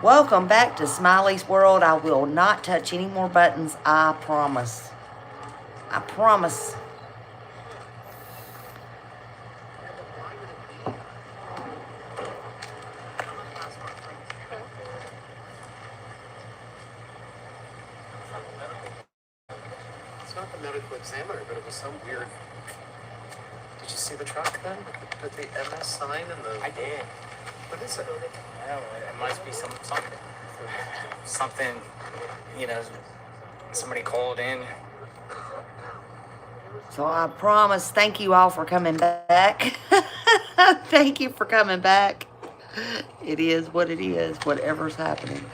Welcome back to Smiley's World. I will not touch any more buttons. I promise. I promise. It's not the medical examiner, but it was some weird. Did you see the truck then? With the MS sign and the. I did. What is it? No, it must be something, you know, somebody called in. So I promise. Thank you all for coming back. Thank you for coming back. It is what it is, whatever's happening.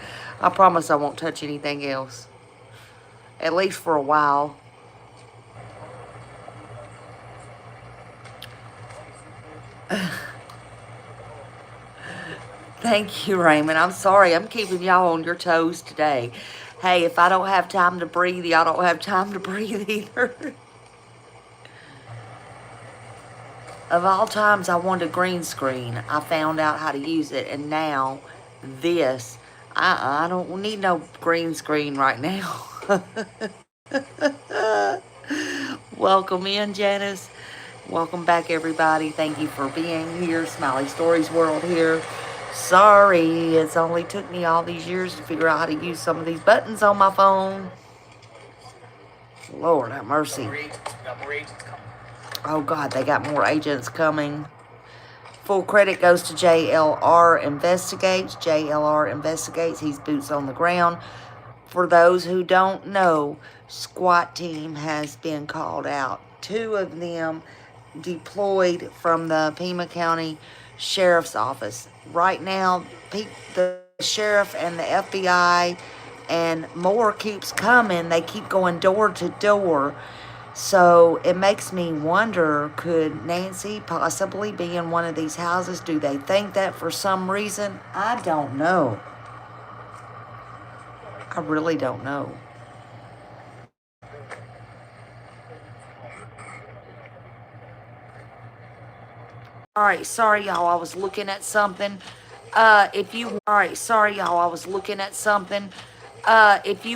I promise I won't touch anything else. At least for a while. Thank you, Raymond. I'm sorry. I'm keeping y'all on your toes today. Hey, if I don't have time to breathe, y'all don't have time to breathe either. Of all times I wanted a green screen, I found out how to use it, and now this. I don't need no green screen right now. Welcome in, Janice. Welcome back, everybody. Thank you for being here. Smiley Stories World here. Sorry, it's only took me all these years to figure out how to use some of these buttons on my phone. Lord have mercy. Oh, God, they got more agents coming. Full credit goes to JLR Investigates. JLR Investigates. He's boots on the ground. For those who don't know, SWAT team has been called out. 2 of them deployed from the Pima County Sheriff's Office. Right now, the sheriff and the FBI and more keeps coming. They keep going door to door. So it makes me wonder, could Nancy possibly be in one of these houses? Do they think that for some reason? I don't know. I really don't know. All right, sorry, y'all. I was looking at something. If you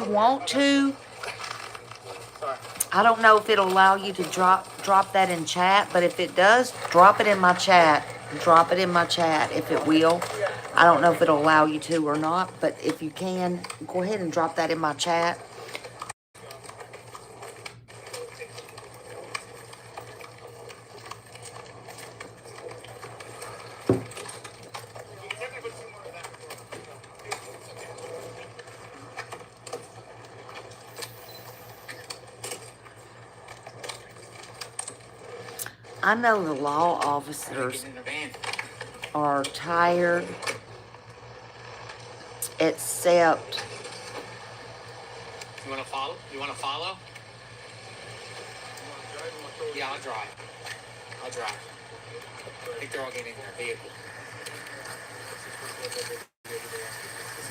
want to, I don't know if it'll allow you to drop that in chat, but if it does, drop it in my chat. Drop it in my chat if it will. I don't know if it'll allow you to or not, but if you can, go ahead and drop that in my chat. I know the law officers are tired, except... You want to follow? Yeah, I'll drive. I think they're all getting in their vehicle.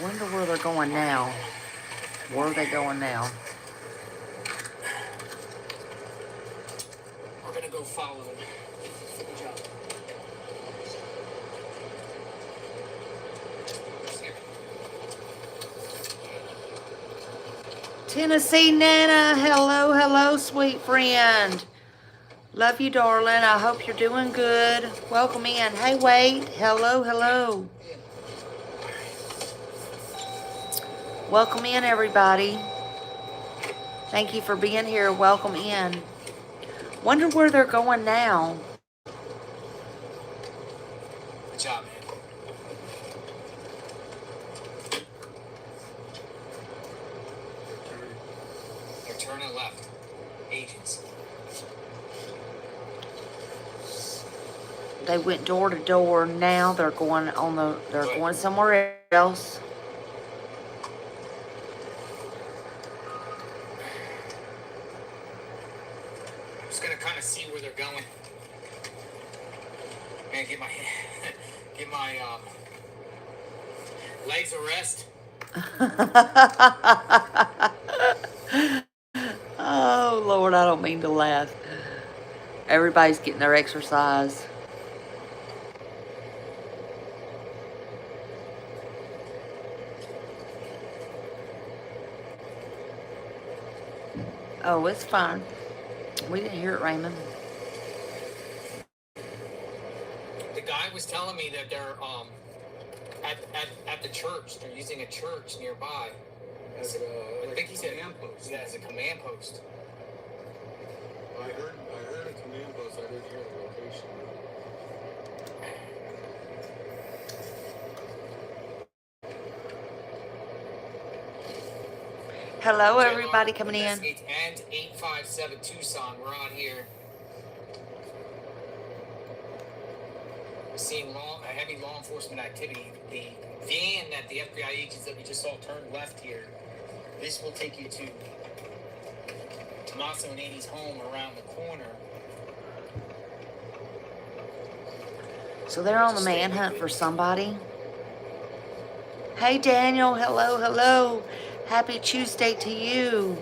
Wonder where they're going now. Where are they going now? We're going to go follow them. Good job. Tennessee Nana, hello, sweet friend. Love you, darling. I hope you're doing good. Welcome in. Hey, Wade. Hello. Welcome in, everybody. Thank you for being here. Welcome in. Wonder where they're going now. Good job, man. They're turning left. Agents. They went door to door. Now they're going going somewhere else. I'm just gonna kind of see where they're going. Man, get my legs a rest. Oh, Lord, I don't mean to laugh. Everybody's getting their exercise. Oh, it's fine. We didn't hear it, Raymond. The guy was telling me that they're at the church. They're using a church nearby. As I think he said command post. Yeah, as a command post. I heard a command post. I didn't hear the location. Hello, everybody coming in. And 857 Tucson. We're out here. Seeing heavy law enforcement activity. The van that the FBI agents that we just saw turned left here. This will take you to Tommaso and Annie's home around the corner. So they're on the manhunt for somebody. Hey, Daniel. Hello, hello. Happy Tuesday to you.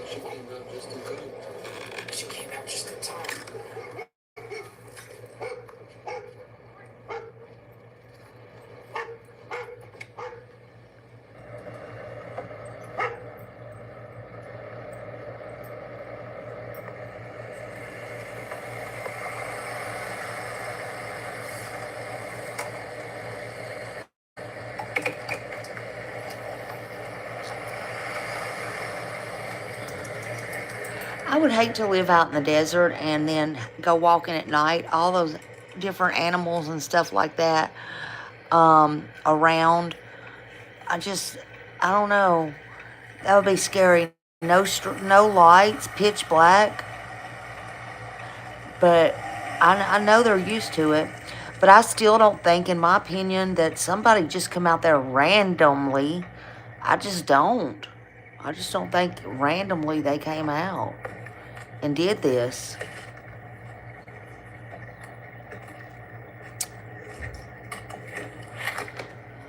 She came out just in time. She came out just in time. I would hate to live out in the desert and then go walking at night. All those different animals and stuff like that around. I don't know. That would be scary. No lights, pitch black. But I know they're used to it. But I still don't think, in my opinion, that somebody just come out there randomly. I just don't. I just don't think randomly they came out and did this.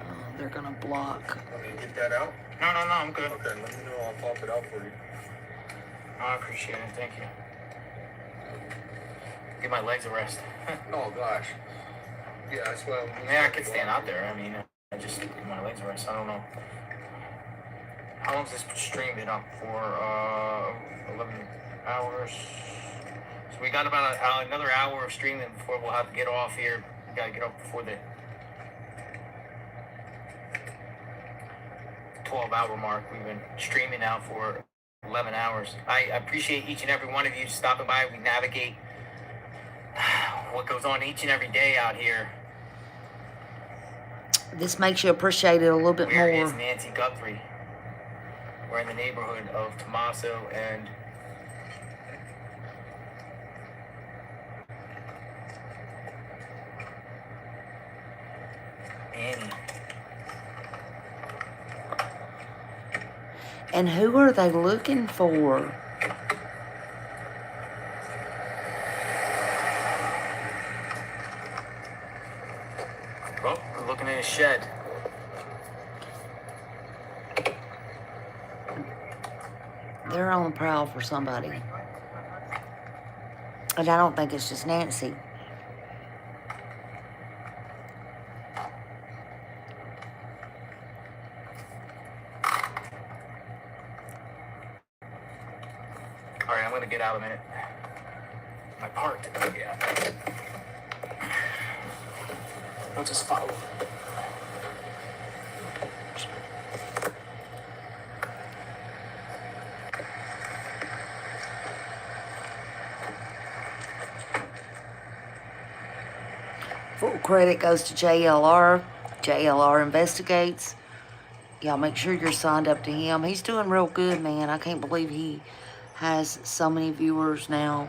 Oh, they're gonna block. Want me to get that out? No, I'm good. Okay, let me know. I'll pop it out for you. I appreciate it. Thank you. Give my legs a rest. Oh gosh. Yeah, that's why. Yeah, I could stand out there. I mean, I just give my legs a rest. I don't know. How long's this stream been up for? 11 hours. So we got about another hour of streaming before we'll have to get off here. We gotta get off before the 12-hour mark. We've been streaming now for 11 hours. I appreciate each and every one of you stopping by. We navigate what goes on each and every day out here. This makes you appreciate it a little bit more. Where is Nancy Guthrie? We're in the neighborhood of Tommaso and Annie. And who are they looking for? Oh, we're looking in a shed. They're on the prowl for somebody. And I don't think it's just Nancy. Alright, I'm gonna get out a minute. I parked. Yeah. I'll just follow. Full credit goes to JLR. JLR investigates. Y'all make sure you're signed up to him. He's doing real good, man. I can't believe he has so many viewers now.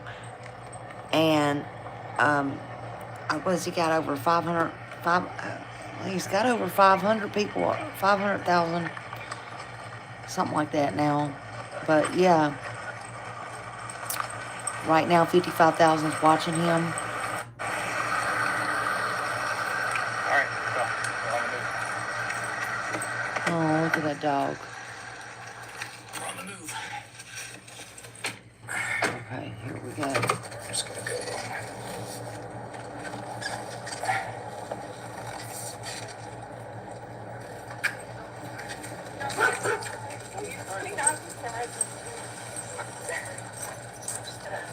And what has he got? Over 500? He's got over 500 people, 500,000, something like that now. But yeah, right now 55,000 is watching him. Oh, look at that dog. We're on the move. Okay, here we go. I'm just gonna go.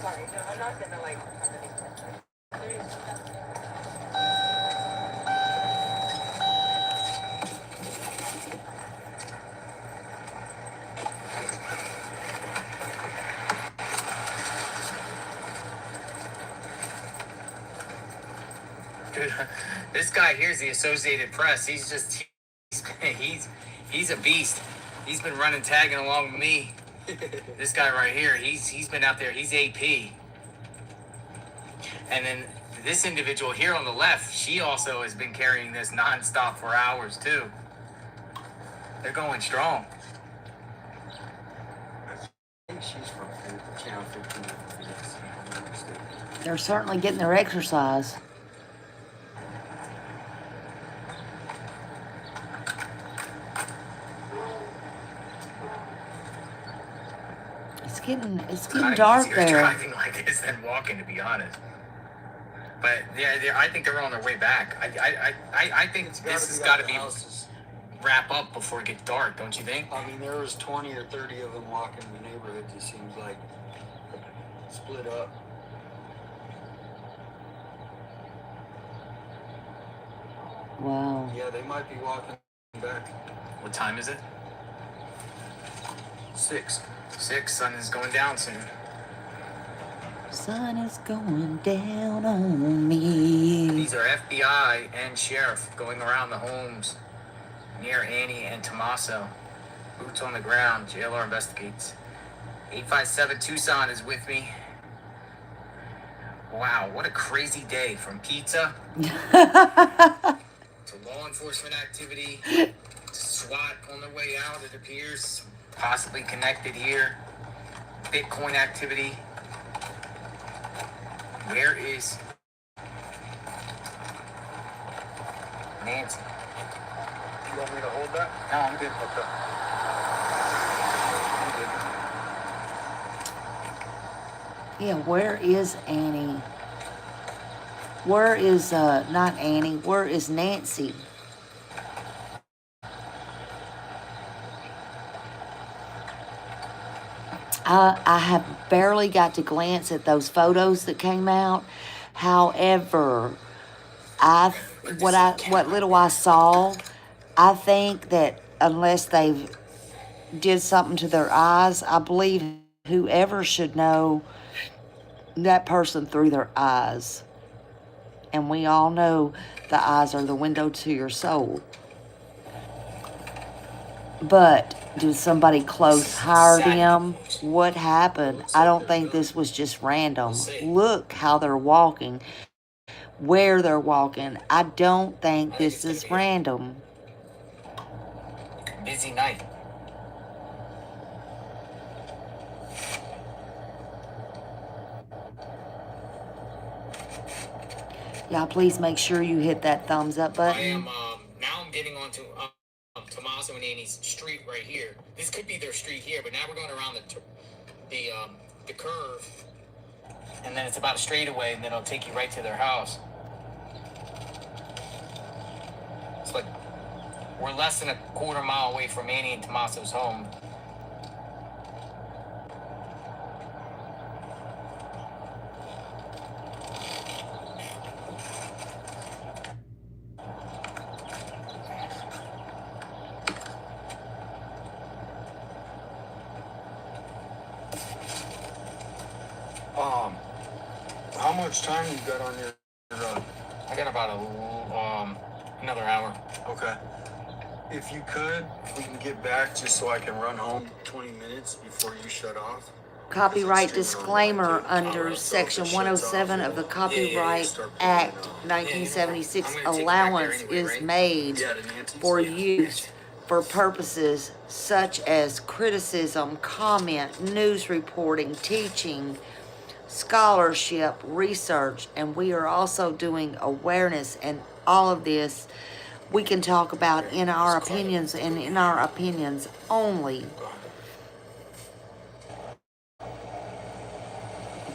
Sorry, no, I'm not gonna like come anymore. Dude, this guy here's the Associated Press. He's a beast. He's been running tagging along with me. This guy right here, he's been out there. He's AP. And then this individual here on the left, she also has been carrying this nonstop for hours too. They're going strong. I think she's from Channel 15. If I'm not mistaken. They're certainly getting their exercise. It's getting dark Easier there. driving like this than walking, to be honest. But yeah, I think they're on their way back. I think this has got to be wrap up before it gets dark, don't you think? I mean, there was 20 or 30 of them walking in the neighborhood. It seems like split up. Wow. Yeah, they might be walking back. What time is it? 6. 6. Sun is going down soon. Sun is going down on me. These are FBI and sheriff going around the homes near Annie and Tommaso. Boots on the ground. JLR investigates. 857 Tucson is with me. Wow, what a crazy day. From pizza to law enforcement activity to SWAT on the way out, it appears. Possibly connected here. Bitcoin activity. Where is Nancy? You want me to hold that? No, I'm good. Okay. Yeah, where is Annie? Where is, not Annie, where is Nancy? I have barely got to glance at those photos that came out. However, what little I saw, I think that unless they've did something to their eyes, I believe whoever should know that person through their eyes. And we all know the eyes are the window to your soul. But did somebody close hire them? What happened? I don't think this was just random. Look how they're walking, where they're walking. I don't think this is random. Busy night. Y'all, please make sure you hit that thumbs up I button. am now I'm getting onto Tommaso and Annie's street right here. This could be their street here, but now we're going around the curve, and then it's about a straightaway, and then it'll take you right to their house. It's like we're less than a quarter mile away from Annie and Tommaso's home. How much time you got on your run? I got about another hour. Okay. If you could, if we can get back just so I can run home 20 minutes before you shut off. Copyright disclaimer under Section 107 of the Copyright Act 1976. Allowance is made for use for purposes such as criticism, comment, news reporting, teaching, scholarship, research, and we are also doing awareness, and all of this we can talk about in our opinions and in our opinions only.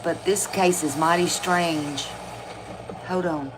But this case is mighty strange. Hold on.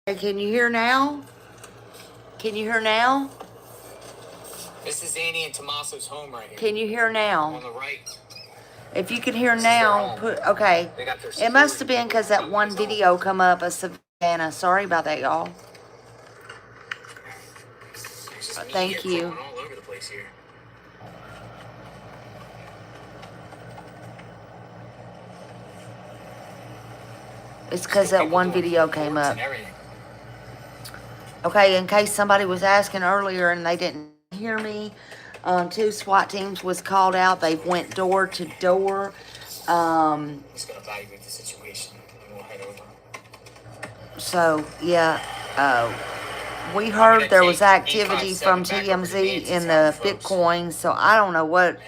Can you hear now? Can you hear now? This is Annie and Tommaso's home right here. Can you hear now? On the right. If you can hear This is their now, home. put okay. They got their It must security have been because people that coming one as well. video come up of Savannah. Sorry about that, y'all. There's just Thank media you. crawling all over the place here. It's because that People one doing video came reports up. and everything. Okay, in case somebody was asking earlier and they didn't hear me, 2 SWAT teams was called out. They went door to door. I'm just gonna evaluate the situation and we'll head over. So, yeah, we I'm heard gonna there was take activity 857 from back over to TMZ Nancy's in home, the folks. Bitcoin, so I don't know And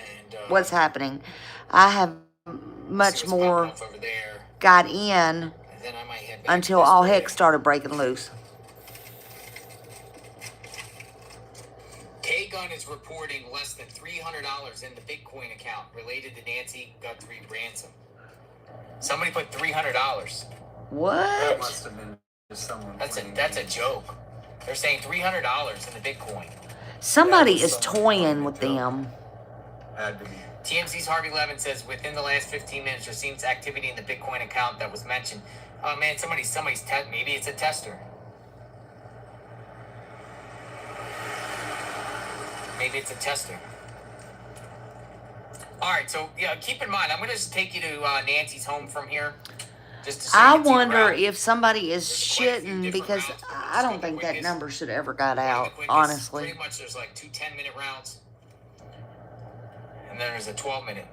what's happening. I have see much what's popping more off over there. got in And then I might head back until this all way. heck started breaking loose. K-Gun is reporting less than $300 in the Bitcoin account related to Nancy Guthrie ransom. Somebody put $300. That What? must have been just someone. That's a joke. They're saying $300 in the Bitcoin. Somebody was is someone toying playing with a joke. them. Had to be. TMZ's Harvey Levin says within the last 15 minutes there seems activity in the Bitcoin account that was mentioned. Oh man, somebody's maybe it's a tester. Maybe it's a tester. All right, so yeah, keep in mind, I'm gonna just take you to Nancy's home from here, just to so you I can see the wonder route. if somebody is There's quite a few shitting different because routes, but I let's don't go the think that quickest. number should ever got One of the out, quickest, honestly. Pretty much there's like 2 10-minute routes, and then there's a 12-minute.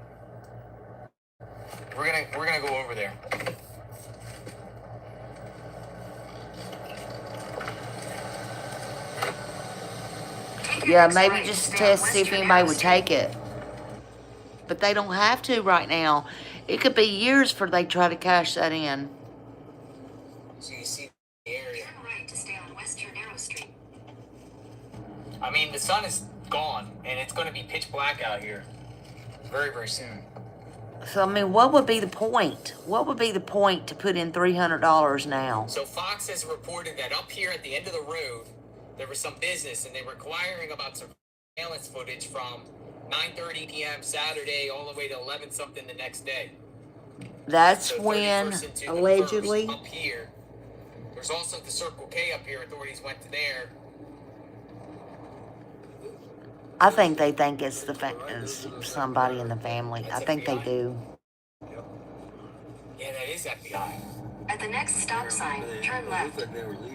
We're gonna go over there. Yeah, maybe just to test, see if anybody would take it. But they don't have to right now. It could be years before they try to cash that in. So you see the area. Turn right to stay on West Arrow Street. I mean, the sun is gone, and it's going to be pitch black out here very, very soon. So, I mean, what would be the point? What would be the point to put in $300 now? So Fox has reported that up here at the end of the road, there was some business, and they were inquiring about surveillance footage from 9:30 p.m. Saturday all the way to 11 something the next day. That's So when, 31st into the allegedly, 1st up here. There's also the Circle K up here. Authorities went to there. I think they think it's it's somebody in the family. I think they do. Yeah, that is FBI. At the next stop sign, turn left.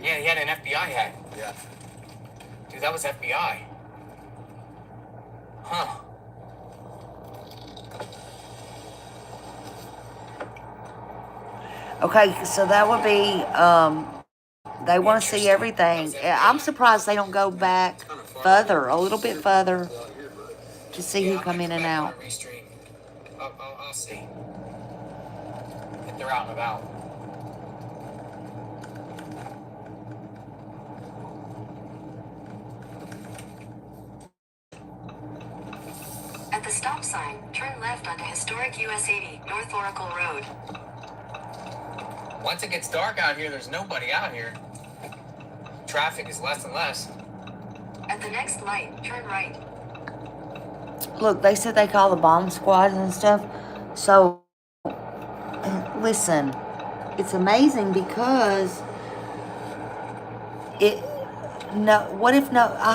Yeah, he had an FBI hat. Yeah. Dude, that was FBI. Huh. Okay, so that would be, they want to see everything. I'm surprised they don't go back further, a little bit further, to see who come in and out. Restream. I'll see. If they're out and about. At the stop sign, turn left onto historic US 80, North Oracle Road. Once it gets dark out here, there's nobody out here. Traffic is less and less. At the next light, turn right. Look, they said they call the bomb squads and stuff. So, listen, it's amazing because I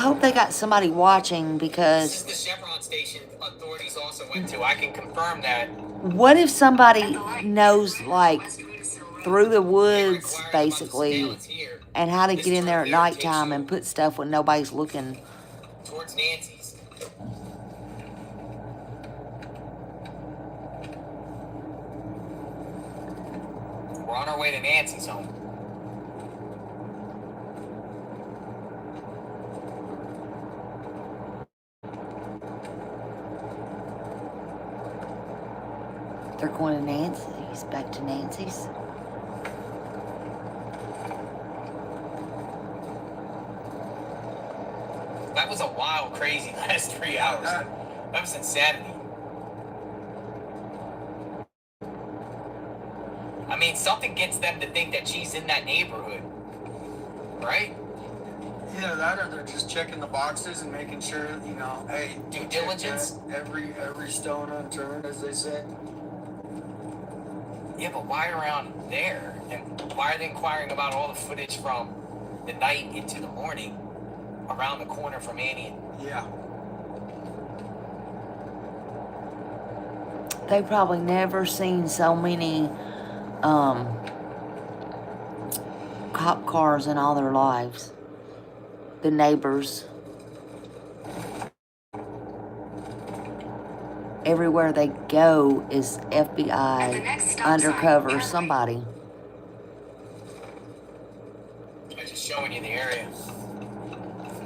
hope they got somebody watching This because is the Chevron station authorities also went to. I can confirm that. what if somebody knows, like, through the woods, basically, and how to get in there at nighttime and put stuff when nobody's looking? Towards Nancy's. We're on our way to Nancy's home. They're going to Nancy's, back to Nancy's. That was a wild, crazy last 3 hours. That was insanity. I mean, something gets them to think that she's in that neighborhood. right? Either that or they're just checking the boxes and making sure, hey, Due diligence. every stone unturned, as they say. Yeah, but why around there? And why are they inquiring about all the footage from the night into the morning around the corner from Annie? Yeah. They probably never seen so many cop cars in all their lives. The neighbors. Everywhere they go is At the FBI, next stop undercover, sign, turn somebody. I'm just showing you the area.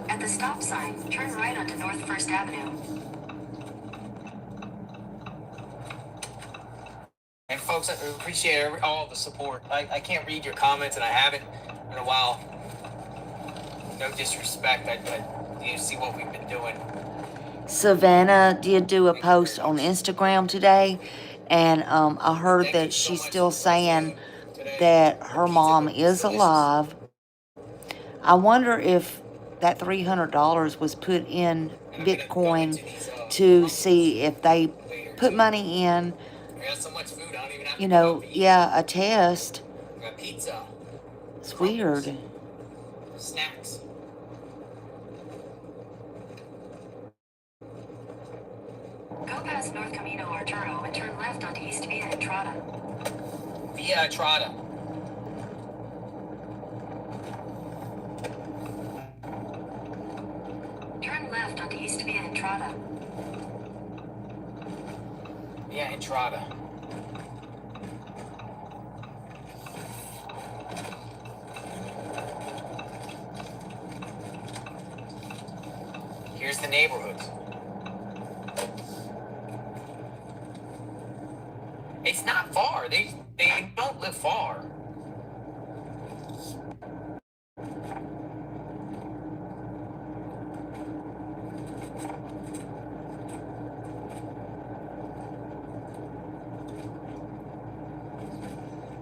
At the stop sign, turn right onto North First Avenue. And folks, I appreciate all the support. I can't read your comments, and I haven't in a while. No disrespect. You see what we've been doing. Savannah did do a post on Instagram today, and I heard Thank you that so she's much still for what you're saying doing today. that The her pizza mom was is delicious. alive. I wonder if that $300 was put in And I'm gonna go Bitcoin into these to pumpkins see if they later, put too. money in, I got so much food, I don't even have to go out to eat. yeah, a test. I got pizza, It's crumbles, weird. snacks. Go past North Camino Arturo and turn left onto East Via Entrada. Via Entrada. Turn left onto East Via Entrada. Via Entrada. Here's the neighborhoods. It's not far. They don't live far.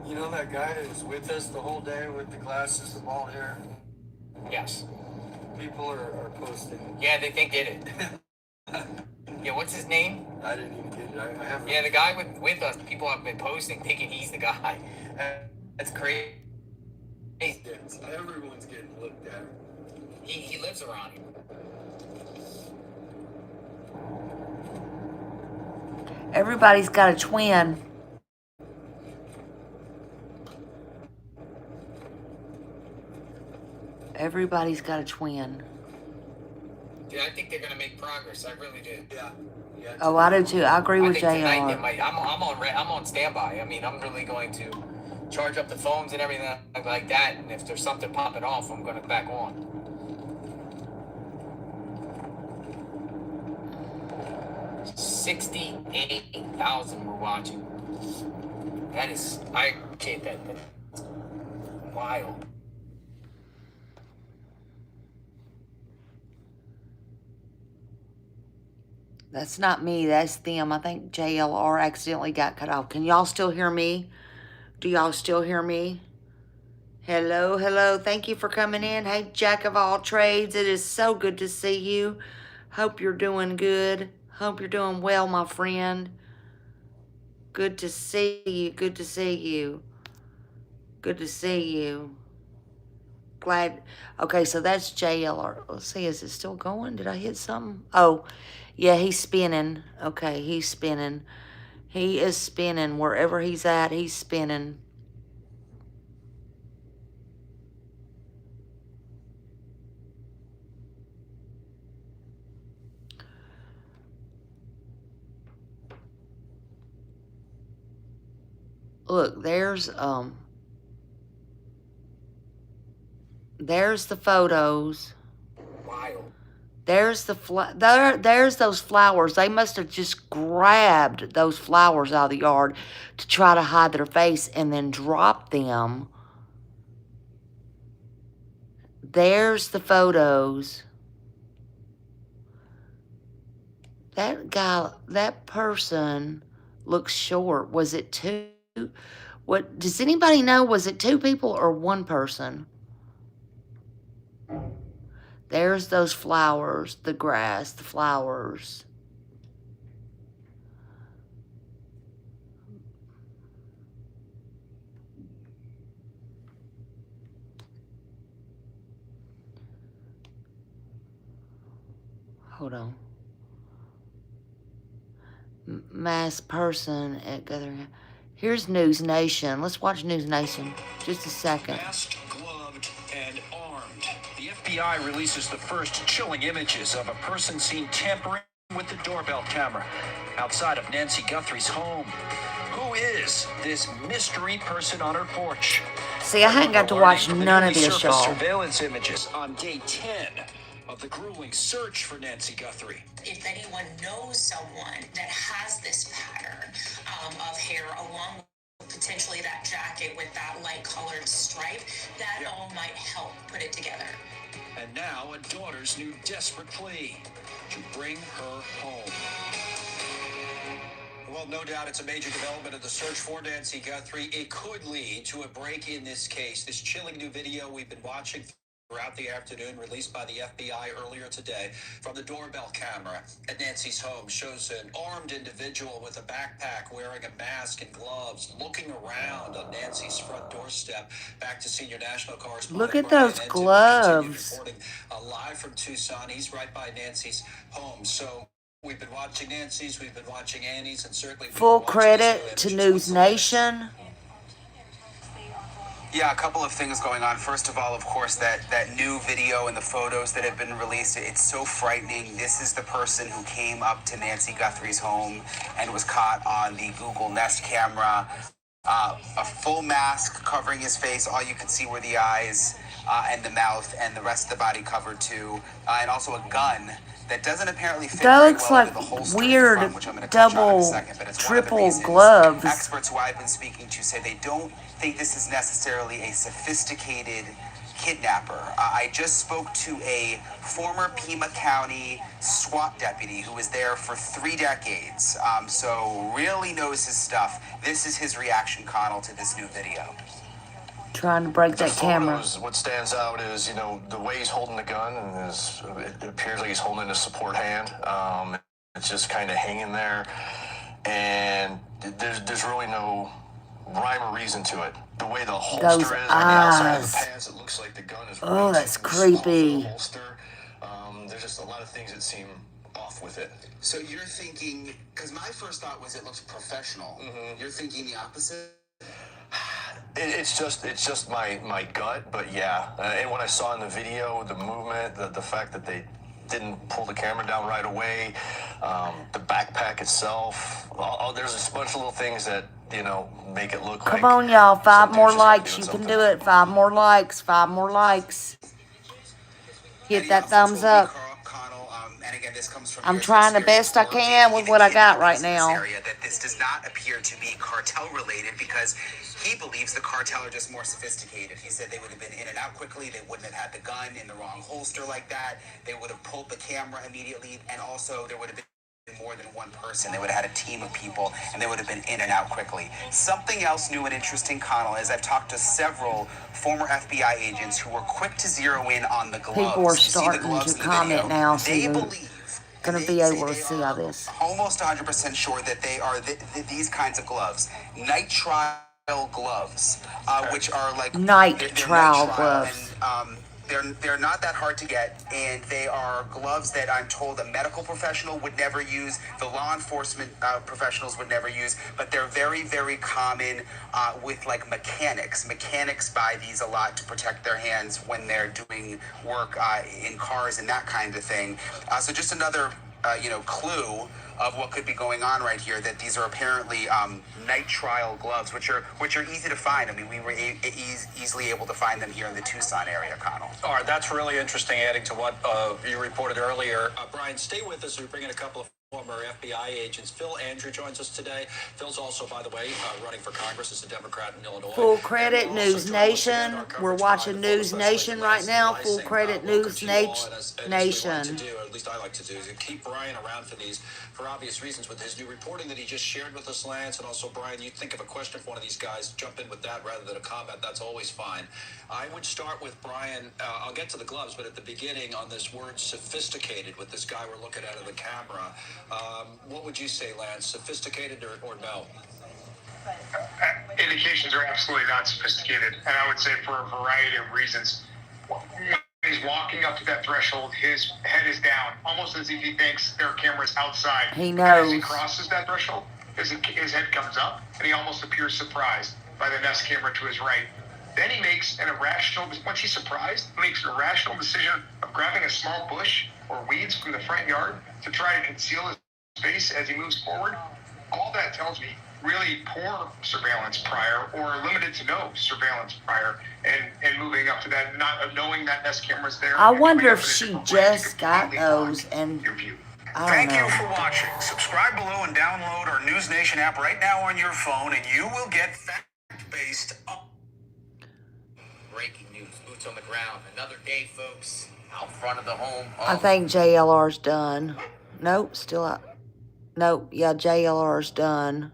You know that guy that was with us the whole day with the glasses, the bald hair? Yes. People are posting. Yeah, they did it. Yeah, what's his name? I didn't even get it. I haven't. Yeah, the guy with us. People have been posting, thinking he's the guy. That's crazy. Yes, everyone's getting looked at. He lives around here. Everybody's got a twin. Everybody's got a twin. Yeah, I think they're gonna make progress. I really do. Yeah. Oh, I do too. I agree I with think tonight they JR. might. I'm on standby. I mean, I'm really going to charge up the phones and everything like that. And if there's something popping off, I'm gonna back on. $68,000 were watching. That is, I appreciate that. That's wild. That's not me. That's them. I think JLR accidentally got cut off. Can y'all still hear me? Do y'all still hear me? Hello, hello. Thank you for coming in. Hey, Jack of all trades. It is so good to see you. Hope you're doing good. Hope you're doing well, my friend. Good to see you. Good to see you. Good to see you. Glad. Okay, so that's JLR. Let's see. Is it still going? Did I hit something? Oh, yeah, he's spinning. Okay, he's spinning. He is spinning. Wherever he's at, he's spinning. Look, there's the photos. Wild. There's there's those flowers. They must have just grabbed those flowers out of the yard to try to hide their face and then drop them. There's the photos. That guy, that person looks short. Was it two? What does anybody know? Was it two people or one person? There's those flowers, the grass, the flowers. Hold on. Masked person at gathering. Here's News Nation. Let's watch News Nation. Just a second. Masked, gloved, and armed. The FBI releases the first chilling images of a person seen tampering with the doorbell camera outside of Nancy Guthrie's home. Who is this mystery person on her porch? See, I hadn't got to watch none of this, y'all. Surveillance images on day 10 of the grueling search for Nancy Guthrie. If anyone knows someone that has this pattern of hair along with potentially that jacket with that light colored stripe, that all might help put it together. And now a daughter's new desperate plea to bring her home. Well, no doubt it's a major development of the search for Nancy Guthrie. It could lead to a break in this case. This chilling new video we've been watching throughout the afternoon, released by the FBI earlier today from the doorbell camera at Nancy's home, shows an armed individual with a backpack, wearing a mask and gloves, looking around on Nancy's front doorstep. Back to senior national correspondent. Look at Brian those Enton, gloves. reporting live from Tucson. He's right by Nancy's home. So we've been watching Nancy's, we've been watching Annie's, and certainly Full credit to News Nation. Yeah, a couple of things going on. First of all, of course, that new video and the photos that have been released, it's so frightening. This is the person who came up to Nancy Guthrie's home and was caught on the Google Nest camera. A full mask covering his face. All you could see were the eyes and the mouth, and the rest of the body covered too. And also a gun that doesn't apparently fit That very looks well like into the holster weird front, which I'm gonna touch on in a double, second, but it's one of the triple reasons gloves. Experts who I've been speaking to say they don't think this is necessarily a sophisticated kidnapper. I just spoke to a former Pima County SWAT deputy who was there for 3 decades, so really knows his stuff. This is his reaction, Connell, to this new video. Trying to break that camera. What stands out is, the way he's holding the gun, and it appears like he's holding a support hand. It's just kind of hanging there, and there's really no rhyme or reason to it. The way the holster Those is on the outside of the eyes. pants, it looks like the gun is Oh, right that's to the small of the creepy. holster. There's just a lot of things that seem off with it. So you're thinking, because my first thought was it looks professional. Mm-hmm. You're thinking the opposite? It's just my gut, but yeah. And when I saw in the video, the movement, the fact that they didn't pull the camera down right away, the backpack itself, there's a bunch of little things that, make it look like... Come on, y'all. 5 more something's just likes. doing You can something. do it. 5 more likes. 5 more likes. Hit that thumbs up. And again, this comes from I'm years of trying the experience best I working can with in what I the got right business now. area, that this does not appear to be cartel related, because he believes the cartel are just more sophisticated. He said they would have been in and out quickly. They wouldn't have had the gun in the wrong holster like that. They would have pulled the camera immediately, and also there would have been more than one person. They would have had a team of people, and they would have been in and out quickly. Something else new and interesting, Connell, is I've talked to several former FBI agents who were quick to zero in on the gloves. People are You see the starting gloves to in the comment video. now, so They you're believe, gonna and be they say able to they see are all this. almost 100% sure that they are these kinds of gloves, nitrile gloves, which are like Nitrile gloves. And, they're not that hard to get, and they are gloves that I'm told a medical professional would never use, the law enforcement professionals would never use, but they're very, very common with like mechanics. Mechanics buy these a lot to protect their hands when they're doing work in cars and that kind of thing. So just another clue of what could be going on right here, that these are apparently nitrile gloves, which are easy to find. I mean, we were easily able to find them here in the Tucson area, Connell. All right, that's really interesting, adding to what you reported earlier. Brian, stay with us. We're bringing a couple of former FBI agents. Phil Andrew joins us today. Phil's also, by the way, running for Congress as a Democrat in Illinois. Full credit, News Nation. We're watching News Nation right now. Full credit, News Nation. At least I like to do, is keep Brian around for obvious reasons with his new reporting that he just shared with us, Lance, and also Brian, you think of a question for one of these guys, jump in with that rather than a comment. That's always fine. I would start with Brian. I'll get to the gloves, but at the beginning on this word sophisticated with this guy we're looking at in the camera, what would you say, Lance? Sophisticated or no? Indications are absolutely not sophisticated, and I would say for a variety of reasons. When he's walking up to that threshold, his head is down, almost as if he thinks there are cameras outside. He knows. As he crosses that threshold, his head comes up, and he almost appears surprised by the Nest camera to his right. Then he makes an irrational, once he's surprised, he makes an irrational decision of grabbing a small bush or weeds from the front yard to try to conceal his face as he moves forward. All that tells me really poor surveillance prior or limited to no surveillance prior and moving up to that, not knowing that Nest camera's there. I wonder if she just got those and Thank you for watching. Subscribe below and download our News Nation app right now on your phone, and you will get fact-based. Breaking news, boots on the ground. Another day, folks, out front of the home. I think JLR's done. Nope, still out. Nope, yeah, JLR's done.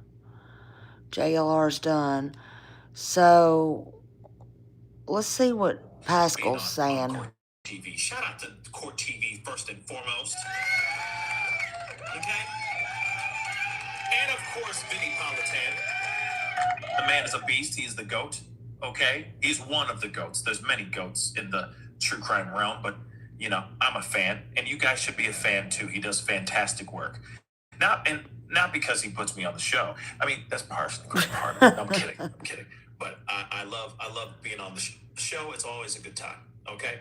JLR's done. So, let's see what Pascal's saying. Court TV. Shout out to Court TV first and foremost. Okay? And of course, Vinny Politan. The man is a beast. He is the GOAT. Okay? He's one of the GOATs. There's many GOATs in the true crime realm, but, you know, I'm a fan, and you guys should be a fan too. He does fantastic work. Not because he puts me on the show. I mean, that's part. I'm kidding. I'm kidding. But I love being on the show. It's always a good time. Okay.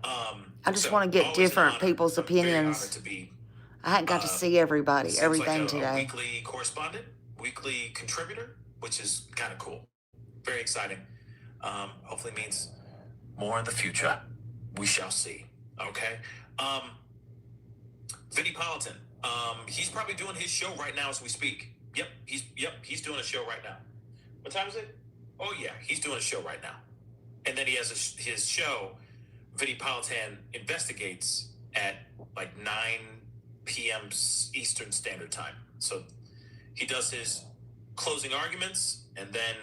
I just want to get different people's opinions. I hadn't got to see everything like today. A weekly correspondent, weekly contributor, which is kind of cool. Very exciting. Hopefully means more in the future. We shall see. Okay. Vinny Politan. He's probably doing his show right now as we speak. Yep, he's doing a show right now. What time is it? Oh yeah, he's doing a show right now. And then he has his show, Vinny Politan Investigates, at like 9 p.m. Eastern Standard Time. So he does his closing arguments and then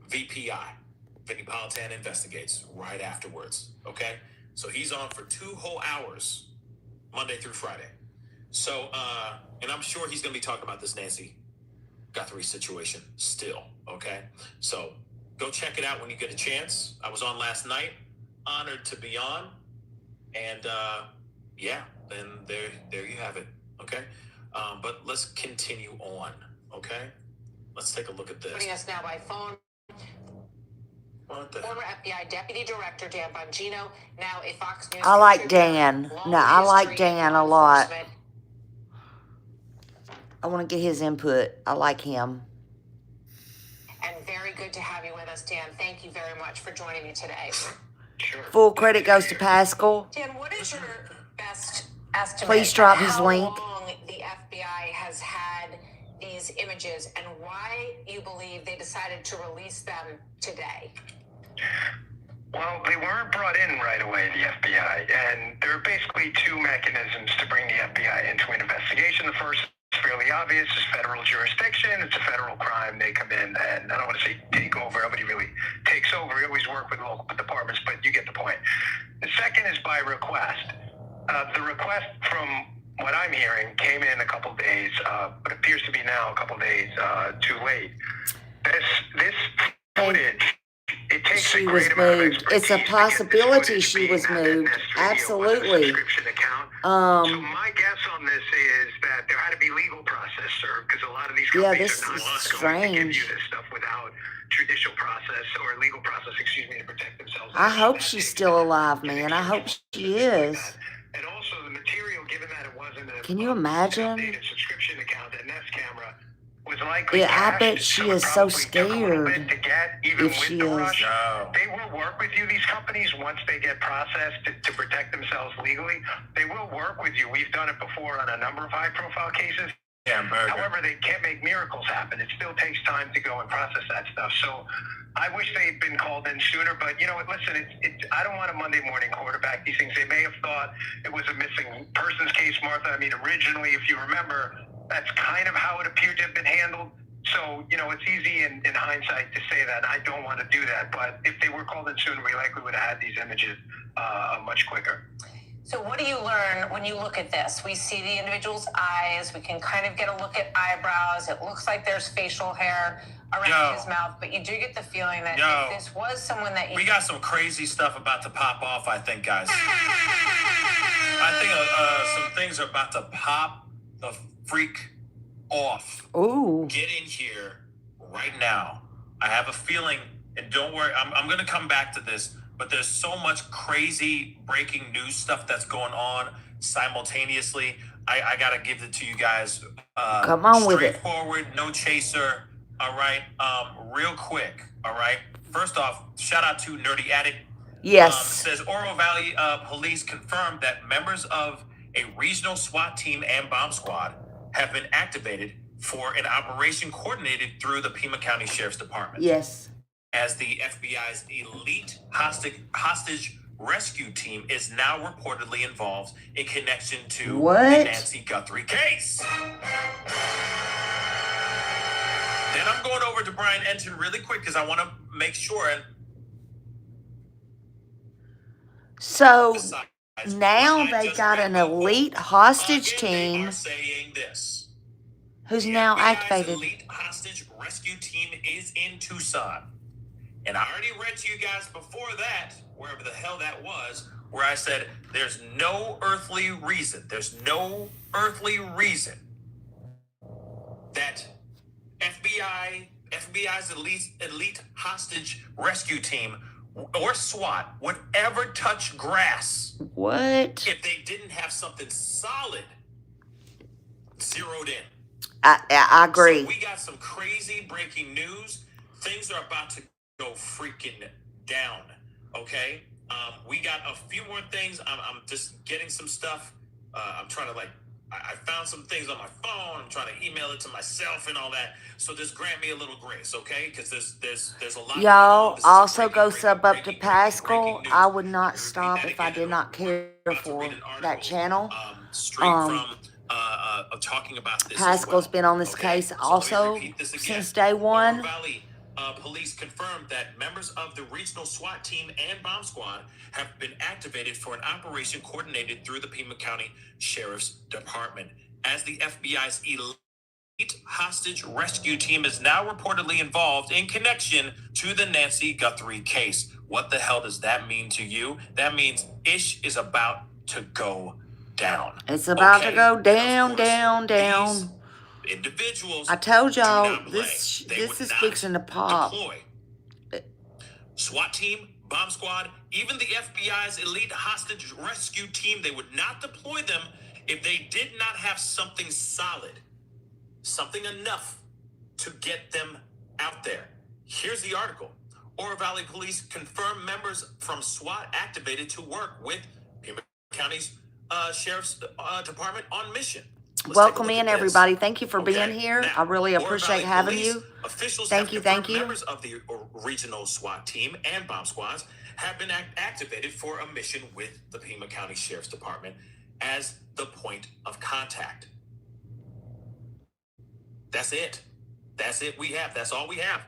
VPI, Vinny Politan Investigates, right afterwards. Okay? So he's on for 2 whole hours, Monday through Friday. So, and I'm sure he's going to be talking about this Nancy Guthrie situation still, okay? So go check it out when you get a chance. I was on last night, honored to be on, and yeah, then there you have it, okay? But let's continue on, okay? Let's take a look at this. Joining us now by phone, former FBI Deputy Director Dan Bongino, now a Fox News. I like Dan. No, I like Dan a lot. I want to get his input. I like him. And very good to have you with us, Dan. Thank you very much for joining me today. Sure. Full credit goes to Pascal. Dan, what is your best estimate? Please drop of his how link. long the FBI has had these images and why you believe they decided to release them today? Well, they weren't brought in right away, the FBI, and there are basically 2 mechanisms to bring the FBI into an investigation. The first is fairly obvious, is federal jurisdiction. It's a federal crime. They come in, and I don't want to say take over. Nobody really takes over. We always work with local departments, but you get the point. The second is by request. The request, from what I'm hearing, came in a couple days, but appears to be now a couple days too late. This footage, it takes She a was great amount of moved. It's a expertise to get this possibility footage she being was that moved. Nest video with a Absolutely. subscription account. So my guess on this is that there had to be legal process served, because a lot of these Yeah, companies this are not is going to give strange. you this stuff without judicial process or legal process, to protect themselves. I hope she's still alive, man. I hope she is. And also the material, given that it wasn't a Can you imagine? updated subscription account, that Nest camera was likely Yeah, I cached, bet she it is so probably took a little bit scared to get, even if with she the is. rush. No. They will work with you, these companies, once they get processed to protect themselves legally. They will work with you. We've done it before on a number of high-profile cases. Yeah, However, they can't make miracles happen. It still takes time to go and process that stuff. So I wish they'd been called in sooner, but you know what, listen, I don't want a Monday morning quarterback. These things, they may have thought it was a missing persons case, Martha. I mean, originally, if you remember, That's kind of how it appeared to have been handled. So, you know, it's easy in hindsight to say that. I don't want to do that. But if they were called in sooner, we likely would have had these images much quicker. So what do you learn when you look at this? We see the individual's eyes. We can kind of get a look at eyebrows. It looks like there's facial hair around his mouth. But you do get the feeling that if this was someone that you... We got some crazy stuff about to pop off, I think, guys. I think some things are about to pop the freak off. Ooh. Get in here right now. I have a feeling, and don't worry, I'm going to come back to this, but there's so much crazy breaking news stuff that's going on simultaneously. I got to give it to you guys. Come on with it. Straightforward, no chaser. All right. Real quick. All right. First off, shout out to Nerdy Addict. Yes. Says Oro Valley police confirmed that members of a regional SWAT team and bomb squad have been activated for an operation coordinated through the Pima County Sheriff's Department. Yes. As the FBI's elite hostage rescue team is now reportedly involved in connection to the Nancy Guthrie case. Then I'm going over to Brian Enton really quick because I want to make sure. So now they got an elite hostage team who's now activated. Elite hostage rescue team is in Tucson. And I already read to you guys before that, wherever the hell that was, where I said there's no earthly reason that FBI's elite hostage rescue team or SWAT would ever touch grass. What? If they didn't have something solid zeroed in. I agree. So we got some crazy breaking news. Things are about to go freaking down. Okay? We got a few more things. I'm just getting some stuff. I'm trying to I found some things on my phone. I'm trying to email it to myself and all that. So just grant me a little grace, okay? Because there's a lot. Y'all also go sub up to Pascal. I would not stop if I did not care for that channel. Straight from talking about this. Pascal's been on this case also since day one. Valley police confirmed that members of the regional SWAT team and bomb squad have been activated for an operation coordinated through the Pima County Sheriff's Department. As the FBI's elite hostage rescue team is now reportedly involved in connection to the Nancy Guthrie case. What the hell does that mean to you? That means ish is about to go down. It's about to go down, down. Individuals. I told y'all this is fixing to pop. SWAT team, bomb squad, even the FBI's elite hostage rescue team, they would not deploy them if they did not have something solid, something enough to get them out there. Here's the article. Oro Valley Police confirm members from SWAT activated to work with Pima County's Sheriff's Department on mission. Welcome in, everybody. Thank you for being here. I really appreciate having you. Thank you. Members of the regional SWAT team and bomb squads have been activated for a mission with the Pima County Sheriff's Department as the point of contact. That's it. That's all we have.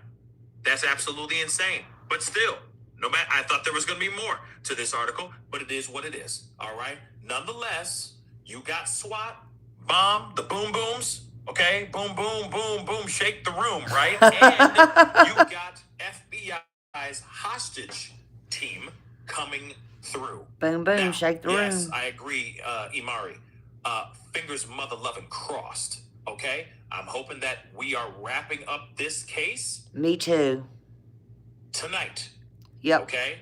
That's absolutely insane. But still, no matter, I thought there was going to be more to this article, but it is what it is. All right. Nonetheless, you got SWAT. Bomb, the boom booms, okay? Boom, boom, boom, boom, shake the room, right? And you got FBI's hostage team coming through. Boom, boom, now, shake the room. Yes, I agree, Imari. Fingers mother loving crossed, okay? I'm hoping that we are wrapping up this case. Me too. Tonight. Yep. Okay?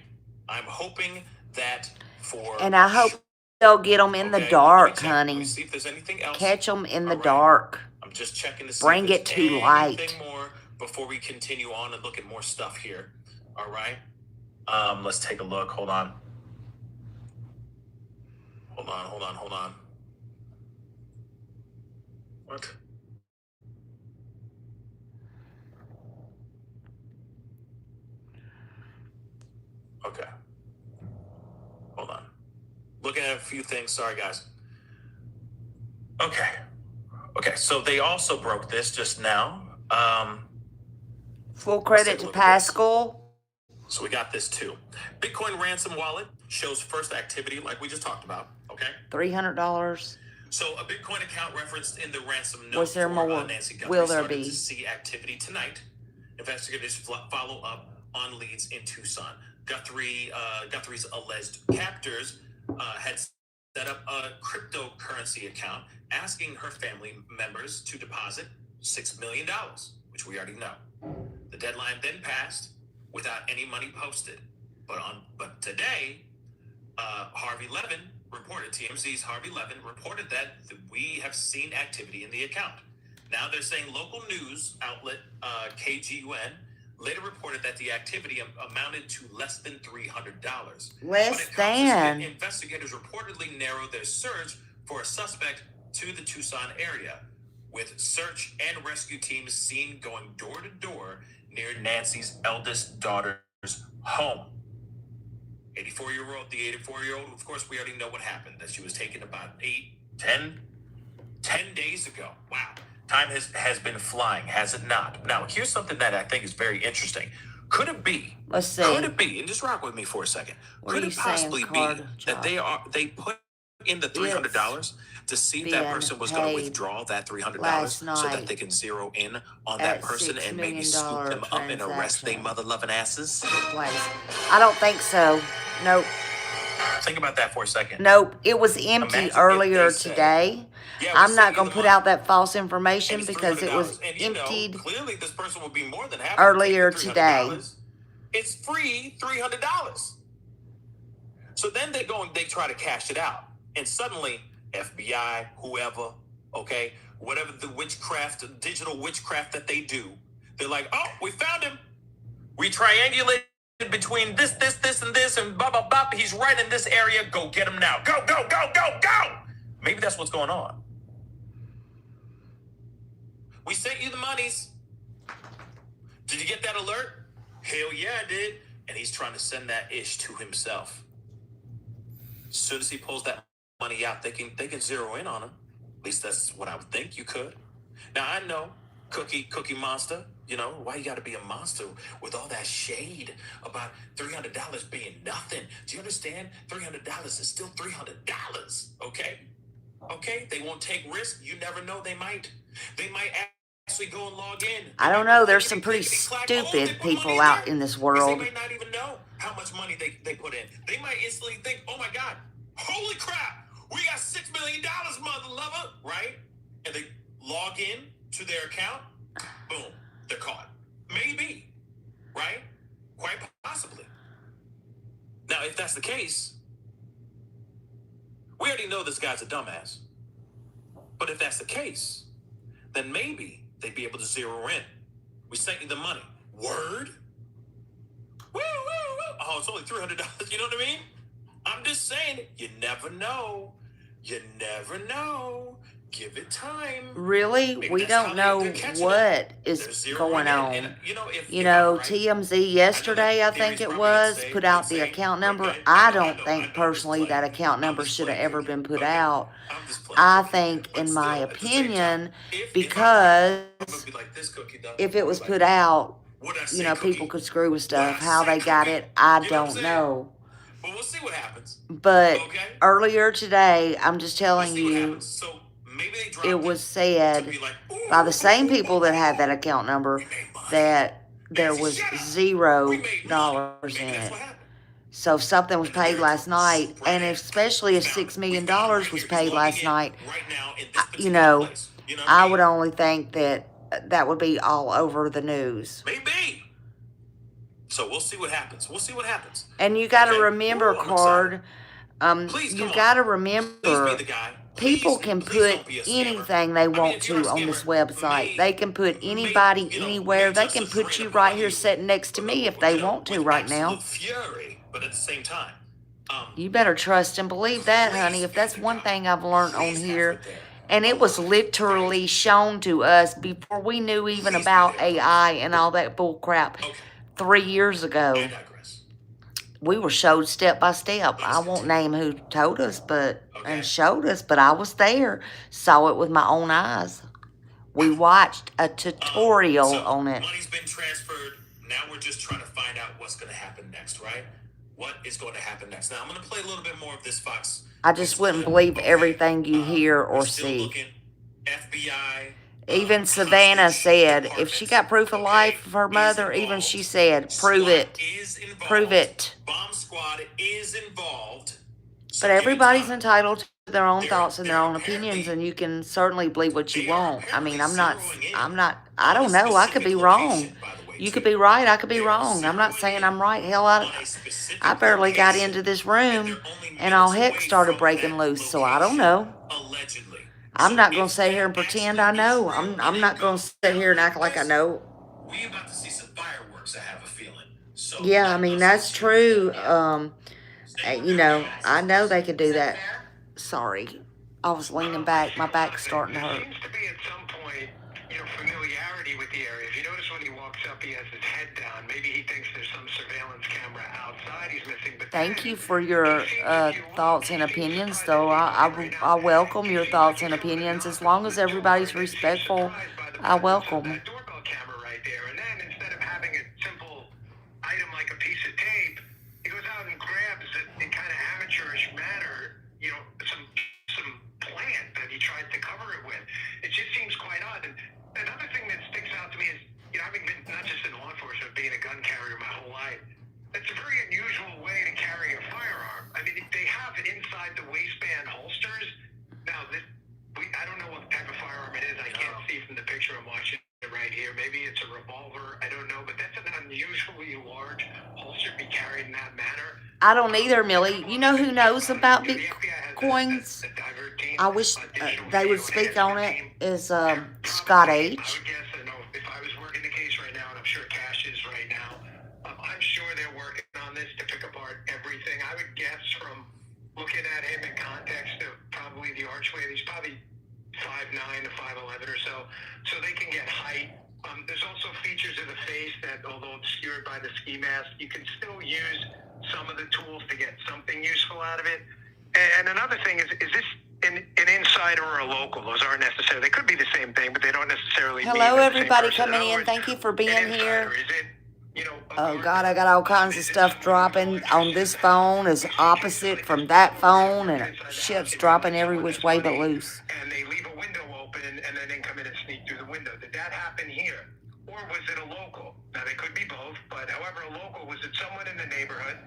I'm hoping that for... And I hope... They'll get them in the dark, honey. See if there's anything else. Catch them in the dark. I'm just checking to see Bring it to light. More before we continue on and look at more stuff here. All right. Let's take a look. Hold on. What? Okay. Hold on. Looking at a few things. Sorry, guys. Okay. Okay, so they also broke this just now. Full credit to Pascal. So we got this too. Bitcoin ransom wallet shows first activity like we just talked about. Okay. $300. So a Bitcoin account referenced in the ransom note Was there for more? Nancy Guthrie Will there started be? to see activity tonight. Investigators follow up on leads in Tucson. Guthrie's alleged captors had set up a cryptocurrency account asking her family members to deposit $6 million, which we already know. The deadline then passed without any money posted. But today, Harvey Levin reported, TMZ's Harvey Levin reported that we have seen activity in the account. Now they're saying local news outlet KGUN later reported that the activity amounted to less than $300. Less than. Investigators reportedly narrowed their search for a suspect to the Tucson area, with search and rescue teams seen going door to door near Nancy's eldest daughter's home. The 84-year-old, of course, we already know what happened, that she was taken about 10 days ago. Wow. Time has been flying, has it not? Now, here's something that I think is very interesting. Could it be? Let's see. Could it be? And just rock with me for a second. Could it possibly be that they put in the $300 to see if that person was going to withdraw that $300 so that they can zero in on that person and maybe scoop them up and arrest they mother-loving asses? I don't think so. Nope. Think about that for a second. Nope. It was empty earlier today. I'm not going to put out that false information because it was emptied clearly this person will be more than happy earlier to take the today. $300. It's free $300. So then they try to cash it out. And suddenly, FBI, whoever, okay, whatever the digital witchcraft that they do, they're like, oh, we found him. We triangulated between this, and this, and blah, blah, blah. He's right in this area. Go get him now. Go, go, go, go, go. Maybe that's what's going on. We sent you the monies. Did you get that alert? Hell yeah, I did. And he's trying to send that ish to himself. As soon as he pulls that money out, they can zero in on him. At least that's what I would think you could. Now I know, Cookie Monster, you know, why you gotta be a monster with all that shade about $300 being nothing? Do you understand? $300 is still $300, okay? Okay, they won't take risks. You never know, they might actually go and log in. I don't know. There's some pretty stupid people out in this world. They may not even know how much money they put in. They might instantly think, oh my God, holy crap, we got $6 million, mother lover, right? And they log in to their account, boom, they're caught. Maybe, right? Quite possibly. Now, if that's the case, we already know this guy's a dumbass. But if that's the case, then maybe they'd be able to zero in. We sent you the money. Word? Woo, woo, woo. Oh, it's only $300. You know what I mean? I'm just saying, you never know. You never know. Give it time. Really? Maybe we don't know what is going on. And, you know, TMZ yesterday, I think it was, put out the account number. I don't think personally that account number should have ever been put out. I think, in my opinion, because if it was put out, you know, people could screw with stuff. How they got it, I don't know. But we'll see what happens. But earlier today, I'm just telling you, it was said by the same people that had that account number that there was $0 in it. So if something was paid last night, and especially if $6 million was paid last night, you know, I would only think that would be all over the news. Maybe. So we'll see what happens. We'll see what happens. And you got to remember, Card, you got to remember, people can put anything they want to on this website. They can put anybody anywhere. They can put you right here sitting next to me if they want to right now. But at the same time, you better trust and believe that, honey. If that's one thing I've learned on here, and it was literally shown to us before we knew even about AI and all that bull crap 3 years ago. We were showed step by step. I won't name who told us, and showed us, but I was there, saw it with my own eyes. We watched a tutorial So, on it. money's been transferred. Now we're just trying to find out what's going to happen next, right? What is going to happen next? Now, I'm going to play a little bit more of this Fox. I just wouldn't believe everything you hear or see. Looking, FBI. Even Savannah said, if she got proof of life of her mother, even she said, prove it. Prove it. Bomb squad is involved. But everybody's entitled to their own thoughts and their own opinions, and you can certainly believe what you want. I mean, I don't know. I could be wrong. You could be right. I could be wrong. I'm not saying I'm right. Hell, I barely got into this room, and all heck started breaking loose, so I don't know. Allegedly. I'm not going to sit here and pretend I know. I'm not going to sit here and act like I know. We're about to see some fireworks, I have a feeling. So Yeah, I mean, that's true. You know, I know they could do that. Sorry. I was leaning back. My back's starting to hurt. There seems to be at some point, familiarity with the area. If you notice when he walks up, he has his head down. Maybe he thinks there's some surveillance camera outside he's missing. But Thank you for your thoughts and opinions, though. I welcome your thoughts and opinions. As long as everybody's respectful, I welcome. That doorbell camera right there. And then instead of having a simple item like a piece of tape, he goes out and grabs it in kind of amateurish manner, some plant that he tried to cover it with. It just seems quite odd. And another thing that sticks out to me is, having been not just in law enforcement, being a gun carrier my whole life, it's a very unusual way to carry a firearm. I mean, they have it inside the waistband holsters. Now, I don't know what type of firearm it is. I can't see from the picture I'm watching it right here. Maybe it's a revolver. I don't know. But that's an unusually large holster to be carried in that manner. I don't either, Millie. You know who knows about Bitcoins? I wish they would speak on it, is Scott H. I would guess, if I was working the case right now, and I'm sure Cash is right now, I'm sure they're working on this to pick apart everything. I would guess from looking at him in context of probably the archway, he's probably 5'9" to 5'11" or so they can get height. There's also features of the face that, although obscured by the ski mask, you can still use some of the tools to get something useful out of it. And another thing is this an insider or a local? Those aren't necessarily, they could be the same thing, but they don't necessarily Hello, mean everybody the same person. coming in. Thank you for being here. Is it, Oh, God, I got all kinds of stuff dropping on this phone. Is opposite from that phone, and shit's dropping every which way but loose. And they leave a window open and then come in and sneak through the window. Did that happen here? Or was it a local? Now, they could be both, but however a local, was it someone in the neighborhood?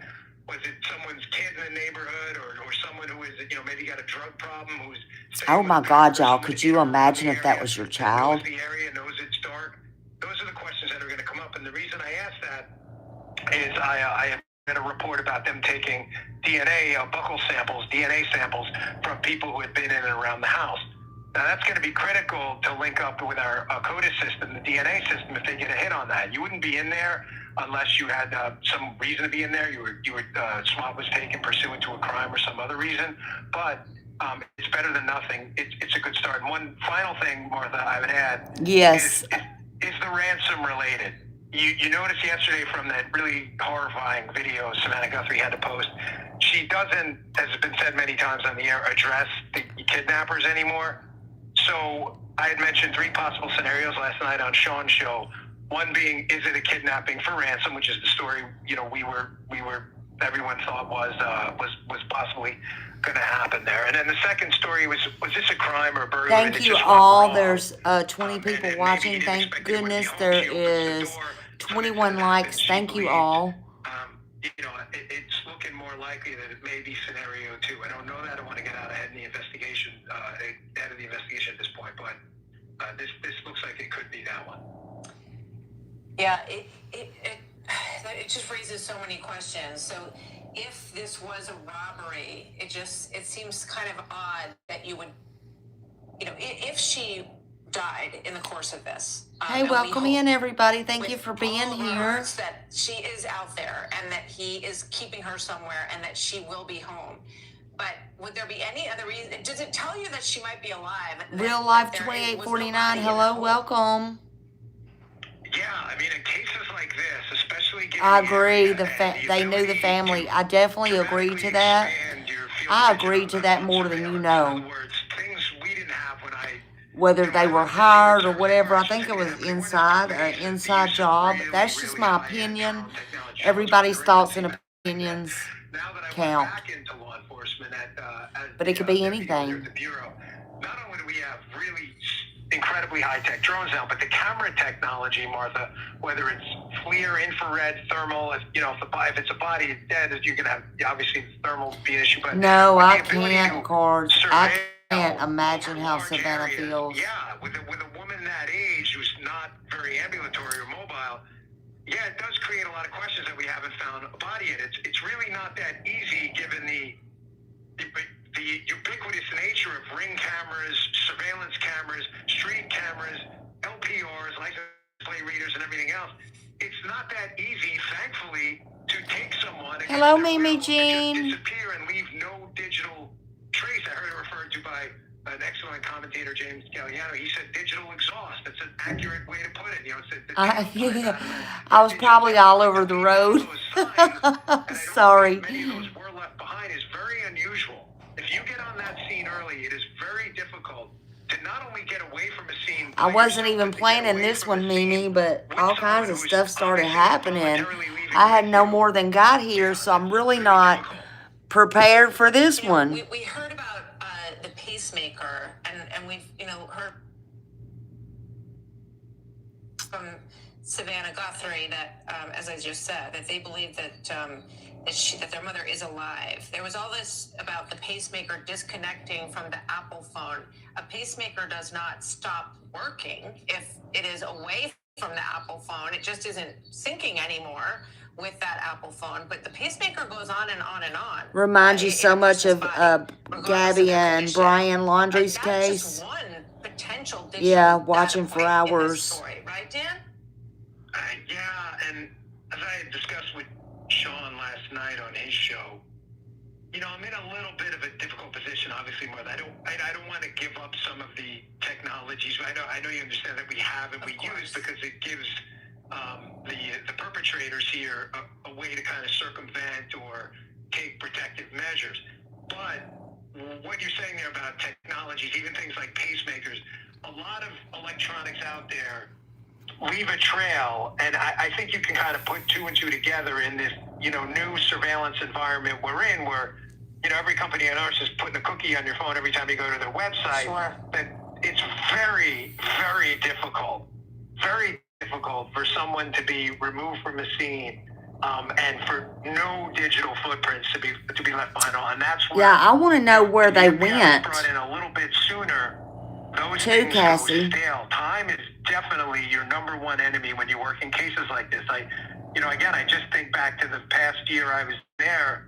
Was it someone's kid in the neighborhood or someone who is, maybe got a drug problem who's... Oh, my God, y'all. Could you imagine if that was your child? Knows the area, knows it's dark. Those are the questions that are going to come up. And the reason I ask that is I read a report about them taking DNA, buccal samples, DNA samples from people who had been in and around the house. Now, that's going to be critical to link up with our CODIS system, the DNA system, if they get a hit on that. You wouldn't be in there unless you had some reason to be in there. Swab was taken pursuant to a crime or some other reason. But it's better than nothing. It's a good start. And one final thing, Martha, I would add. Yes. Is the ransom related? You noticed yesterday from that really horrifying video Savannah Guthrie had to post, she doesn't, as has been said many times on the air, address the kidnappers anymore. So I had mentioned 3 possible scenarios last night on Sean's show. One being, is it a kidnapping for ransom, which is the story everyone thought was possibly going to happen there. And then the second story was this a crime or a burglary? Thank you all. There's 20 people watching. Thank goodness there is 21 likes. Thank you all. It's looking more likely that it may be scenario 2. I don't know that. I want to get out ahead of the investigation at this point, but this looks like it could be that one. Yeah, it just raises so many questions. So if this was a robbery, it seems kind of odd that you would, if she died in the course of this. Hey, welcome in, everybody. Thank you for being here. That she is out there and that he is keeping her somewhere and that she will be home. But would there be any other reason? Does it tell you that she might be alive? Real Life 2849. Hello, welcome. Yeah, I mean, in cases like this, especially given I agree. They knew the family. I definitely agree to that. I agree to that more than you know. In other words, things we didn't have whether they were hired or whatever. I think it was inside, an inside job. That's just my opinion. Everybody's thoughts and opinions Now that I count. went back into law enforcement But it could be deputy leader anything. at the Bureau, not only do we have really incredibly high-tech drones now, but the camera technology, Martha, whether it's FLIR, infrared, thermal, if it's a body, it's dead, you can have, obviously thermal be an issue, but No, I the ability can't, to Cards. I surveil can't imagine over how large Savannah areas. feels. Yeah, with a woman that age who's not very ambulatory or mobile, yeah, it does create a lot of questions that we haven't found a body in. It's really not that easy given the ubiquitous nature of ring cameras, surveillance cameras, street cameras, LPRs, license plate readers, and everything else. It's not that easy, thankfully, to take someone and Hello, get their Mimi will Jean. and just disappear and leave no digital trace. I heard it referred to by an excellent commentator, James Galliano. He said digital exhaust. That's an accurate way to put it. I was probably all over the road. Sorry. Many of those were left behind is very unusual. If you get on that scene early, it is very difficult to not only get away from a scene. I wasn't even planning this one, Mimi, but all kinds of stuff started happening. I had no more than got here, so I'm really not prepared for this one. We heard about the pacemaker, and we've heard from Savannah Guthrie that, as I just said, that they believe that that their mother is alive. There was all this about the pacemaker disconnecting from the Apple phone. A pacemaker does not stop working if it is away from the Apple phone. It just isn't syncing anymore with that Apple phone. But the pacemaker goes on and on and on. Reminds you so much of Gabby and Brian Laundrie's That's case. just one potential Yeah, digital watching data for point in this hours. story, right, Dan? Yeah, and as I had discussed with Sean last night on his show, I'm in a little bit of a difficult position, obviously, Martha. I don't want to give up some of the technologies. I know you understand that we have and we use because it gives the perpetrators here a way to kind of circumvent or take protective measures. But what you're saying there about technologies, even things like pacemakers, a lot of electronics out there leave a trail, and I think you can kind of put two and two together in this, new surveillance environment we're in, where, every company on earth is putting a cookie on your phone every time you go to their website. Sure. But it's very, very difficult for someone to be removed from a scene, and for no digital footprints to be left behind. And that's where, Yeah, I want to know where they went. brought in a little bit sooner. Those Too, things Cassie. go stale. Time is definitely your number one enemy when you work in cases like this. I just think back to the past year I was there,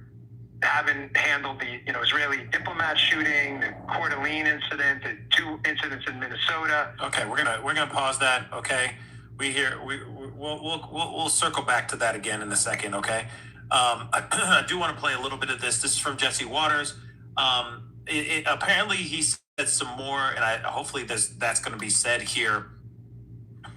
having handled the Israeli diplomat shooting, the Coeur d'Alene incident, the 2 incidents in Minnesota. Okay, we're gonna pause that. Okay, we'll circle back to that again in a second. Okay, I do want to play a little bit of this. This is from Jesse Waters. Apparently he said some more, and hopefully that's going to be said here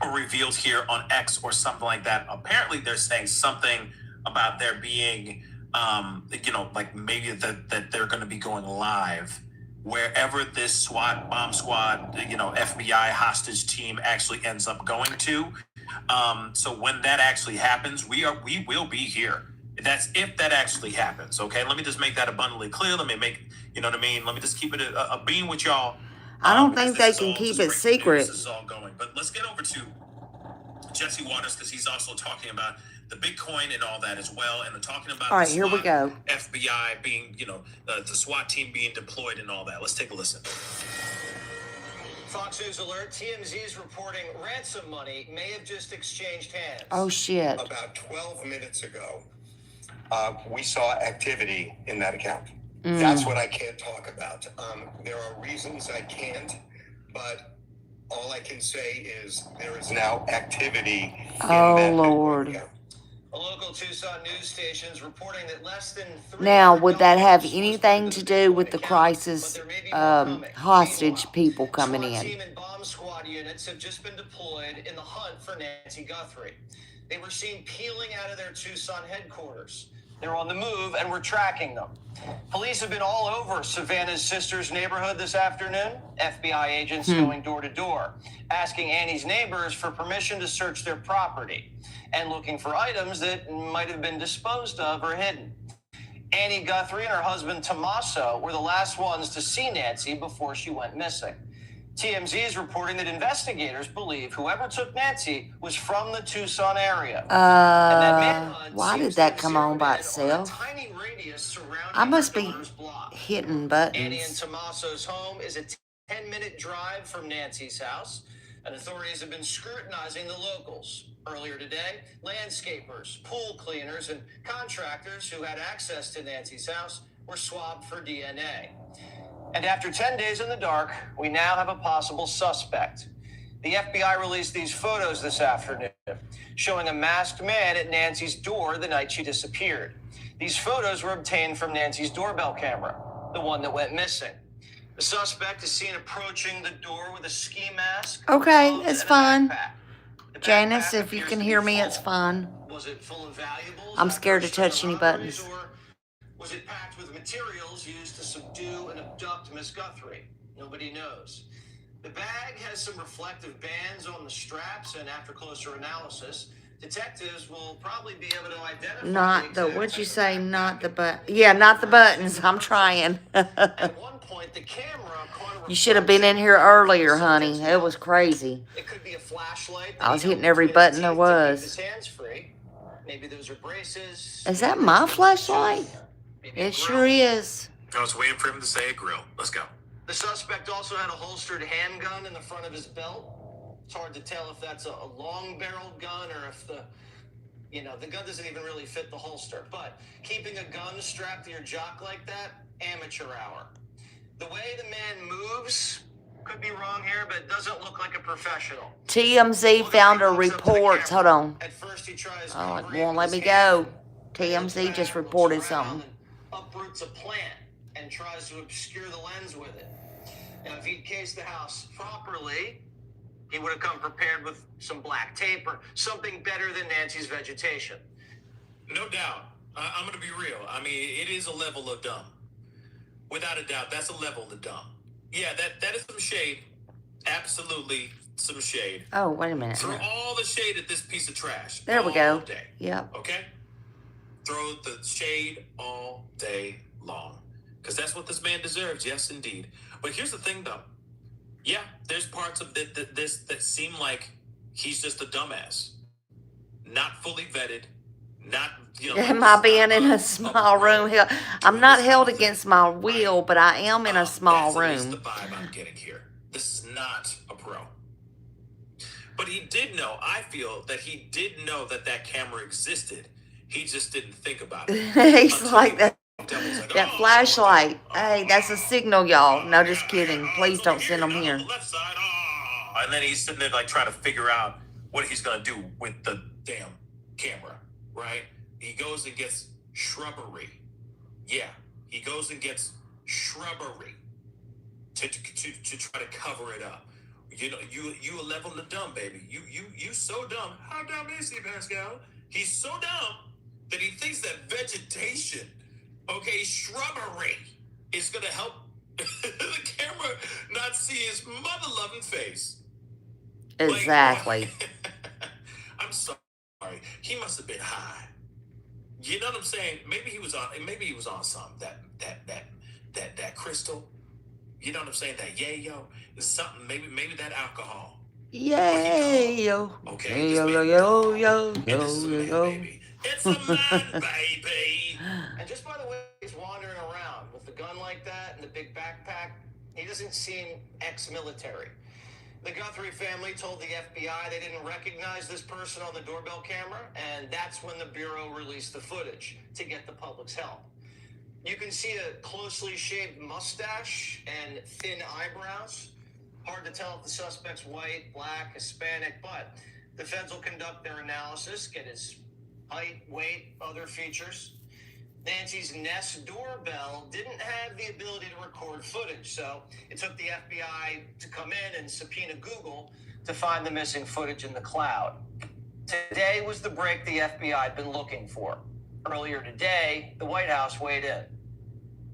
or revealed here on X or something like that. Apparently they're saying something about there being, like maybe that they're going to be going live wherever this SWAT, bomb squad, FBI hostage team actually ends up going to. So when that actually happens, we will be here. That's if that actually happens. Okay, let me just make that abundantly clear. Let me make, let me just keep it a beam with y'all. I don't think they can keep it secret. This is all going, but let's get over to Jesse Waters because he's also talking about the Bitcoin and all that as well, and they're talking about All right, here we go. FBI being, the SWAT team being deployed and all that. Let's take a listen. Fox News alert, TMZ is reporting ransom money may have just exchanged hands. Oh, shit. About 12 minutes ago, we saw activity in that account. That's what I can't talk about. There are reasons I can't, but all I can say is there is now activity in that Lord. account. A local Tucson news station is reporting that less than Now, would that have anything to do with the crisis hostage people coming SWAT in? team and bomb squad units have just been deployed in the hunt for Nancy Guthrie. They were seen peeling out of their Tucson headquarters. They're on the move, and we're tracking them. Police have been all over Savannah's sister's neighborhood this afternoon. FBI agents going door to door, asking Annie's neighbors for permission to search their property and looking for items that might have been disposed of or hidden. Annie Guthrie and her husband Tommaso were the last ones to see Nancy before she went missing. TMZ is reporting that investigators believe whoever took Nancy was from the Tucson area. Why did that come on by itself? I must be hitting buttons. Annie and Tommaso's home is a 10-minute drive from Nancy's house, and authorities have been scrutinizing the locals. Earlier today, landscapers, pool cleaners, and contractors who had access to Nancy's house were swabbed for DNA. And after 10 days in the dark, we now have a possible suspect. The FBI released these photos this afternoon, showing a masked man at Nancy's door the night she disappeared. These photos were obtained from Nancy's doorbell camera, the one that went missing. The suspect is seen approaching the door with a ski mask. Okay, it's fine. Janice, if you can hear me, it's fine. Was it full of valuables? I'm scared to touch any buttons. Or was it packed with materials used to subdue and abduct Miss Guthrie? Nobody knows. The bag has some reflective bands on the straps, and after closer analysis, detectives will probably be able to identify. Not the, what'd you say? Not the button. Yeah, not the buttons. I'm trying. At one point, the camera caught a You should have been in here earlier, honey. It was crazy. It could be a flashlight. I was hitting every button there was. Maybe those are braces. Is that my flashlight? It sure is. I was waiting for him to say a grill. Let's go. The suspect also had a holstered handgun in the front of his belt. It's hard to tell if that's a long-barreled gun or if the gun doesn't even really fit the holster. But keeping a gun strapped to your jock like that, amateur hour. The way the man moves, could be wrong here, but it doesn't look like a professional. TMZ found a report. Hold on. At first he tries Oh, it won't let me go. TMZ just reported something. Uproots a plant and tries to obscure the lens with it. Now, if he'd cased the house properly, he would have come prepared with some black tape or something better than Nancy's vegetation. No doubt. I'm going to be real. I mean, it is a level of dumb. Without a doubt, that's a level of dumb. Yeah, that is some shade. Absolutely some shade. Oh, wait a minute. Throw all the shade at this piece of trash. There we go. All day. Yep. Okay? Throw the shade all day long. Because that's what this man deserves. Yes, indeed. But here's the thing, though. Yeah, there's parts of this that seem like he's just a dumbass. Not fully vetted. Not, Am I being in a small room? I'm not held against my will, but I am in a small that's room. That's the vibe I'm getting here. This is not a pro. But he did know, I feel that he did know that camera existed. He just didn't think about it. He's like that. That flashlight. Hey, that's a signal, y'all. No, just kidding. Please don't send them here. Left side. And then he's sitting there like trying to figure out what he's going to do with the damn camera, right? He goes and gets shrubbery. Yeah, he goes and gets shrubbery to try to cover it up. You know, you a level of dumb, baby. You so dumb. How dumb is he, Pascal? He's so dumb that he thinks that vegetation, okay, shrubbery, is going to help the camera not see his mother-loving face. Exactly. Like, I'm sorry. He must have been high. You know what I'm saying? Maybe he was on something. That crystal. You know what I'm saying? That yayo is something. Maybe that alcohol. Yayo. Okay. Yo. Baby. It's a man, baby. And just by the way he's wandering around with the gun like that and the big backpack, he doesn't seem ex-military. The Guthrie family told the FBI they didn't recognize this person on the doorbell camera, and that's when the Bureau released the footage to get the public's help. You can see a closely shaved mustache and thin eyebrows. Hard to tell if the suspect's white, black, Hispanic, but the feds will conduct their analysis, get his height, weight, other features. Nancy's Nest doorbell didn't have the ability to record footage, so it took the FBI to come in and subpoena Google to find the missing footage in the cloud. Today was the break the FBI had been looking for. Earlier today, the White House weighed in.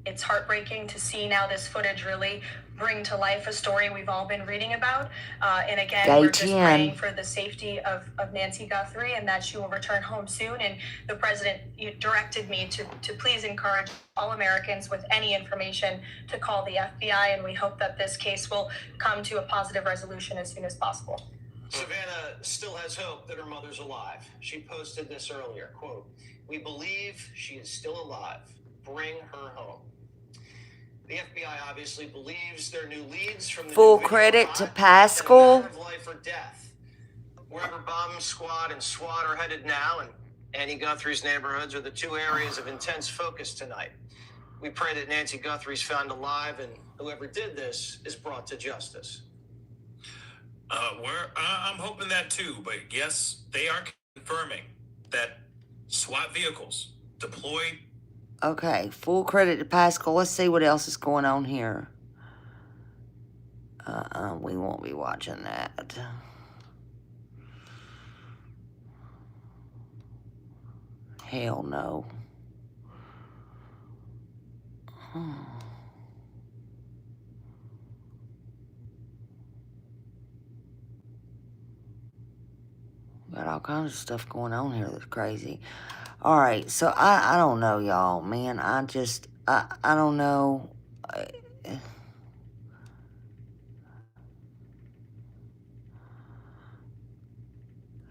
It's heartbreaking to see now this footage really bring to life a story we've all been reading about. And again, we're just praying for the safety of Nancy Guthrie and that she will return home soon. And the president directed me to please encourage all Americans with any information to call the FBI. And we hope that this case will come to a positive resolution as soon as possible. Savannah still has hope that her mother's alive. She posted this earlier, quote, "We believe she is still alive. Bring her home." The FBI obviously believes their new leads from the Full credit to Pascal. of life or death. Wherever bomb squad and SWAT are headed now, and Annie Guthrie's neighborhoods are the two areas of intense focus tonight. We pray that Nancy Guthrie's found alive and whoever did this is brought to justice. I'm hoping that too, but yes, they are confirming that SWAT vehicles deployed. Okay, full credit to Pascal. Let's see what else is going on here. We won't be watching that. Hell no. Got all kinds of stuff going on here that's crazy. All right, so I don't know, y'all, man. I don't know.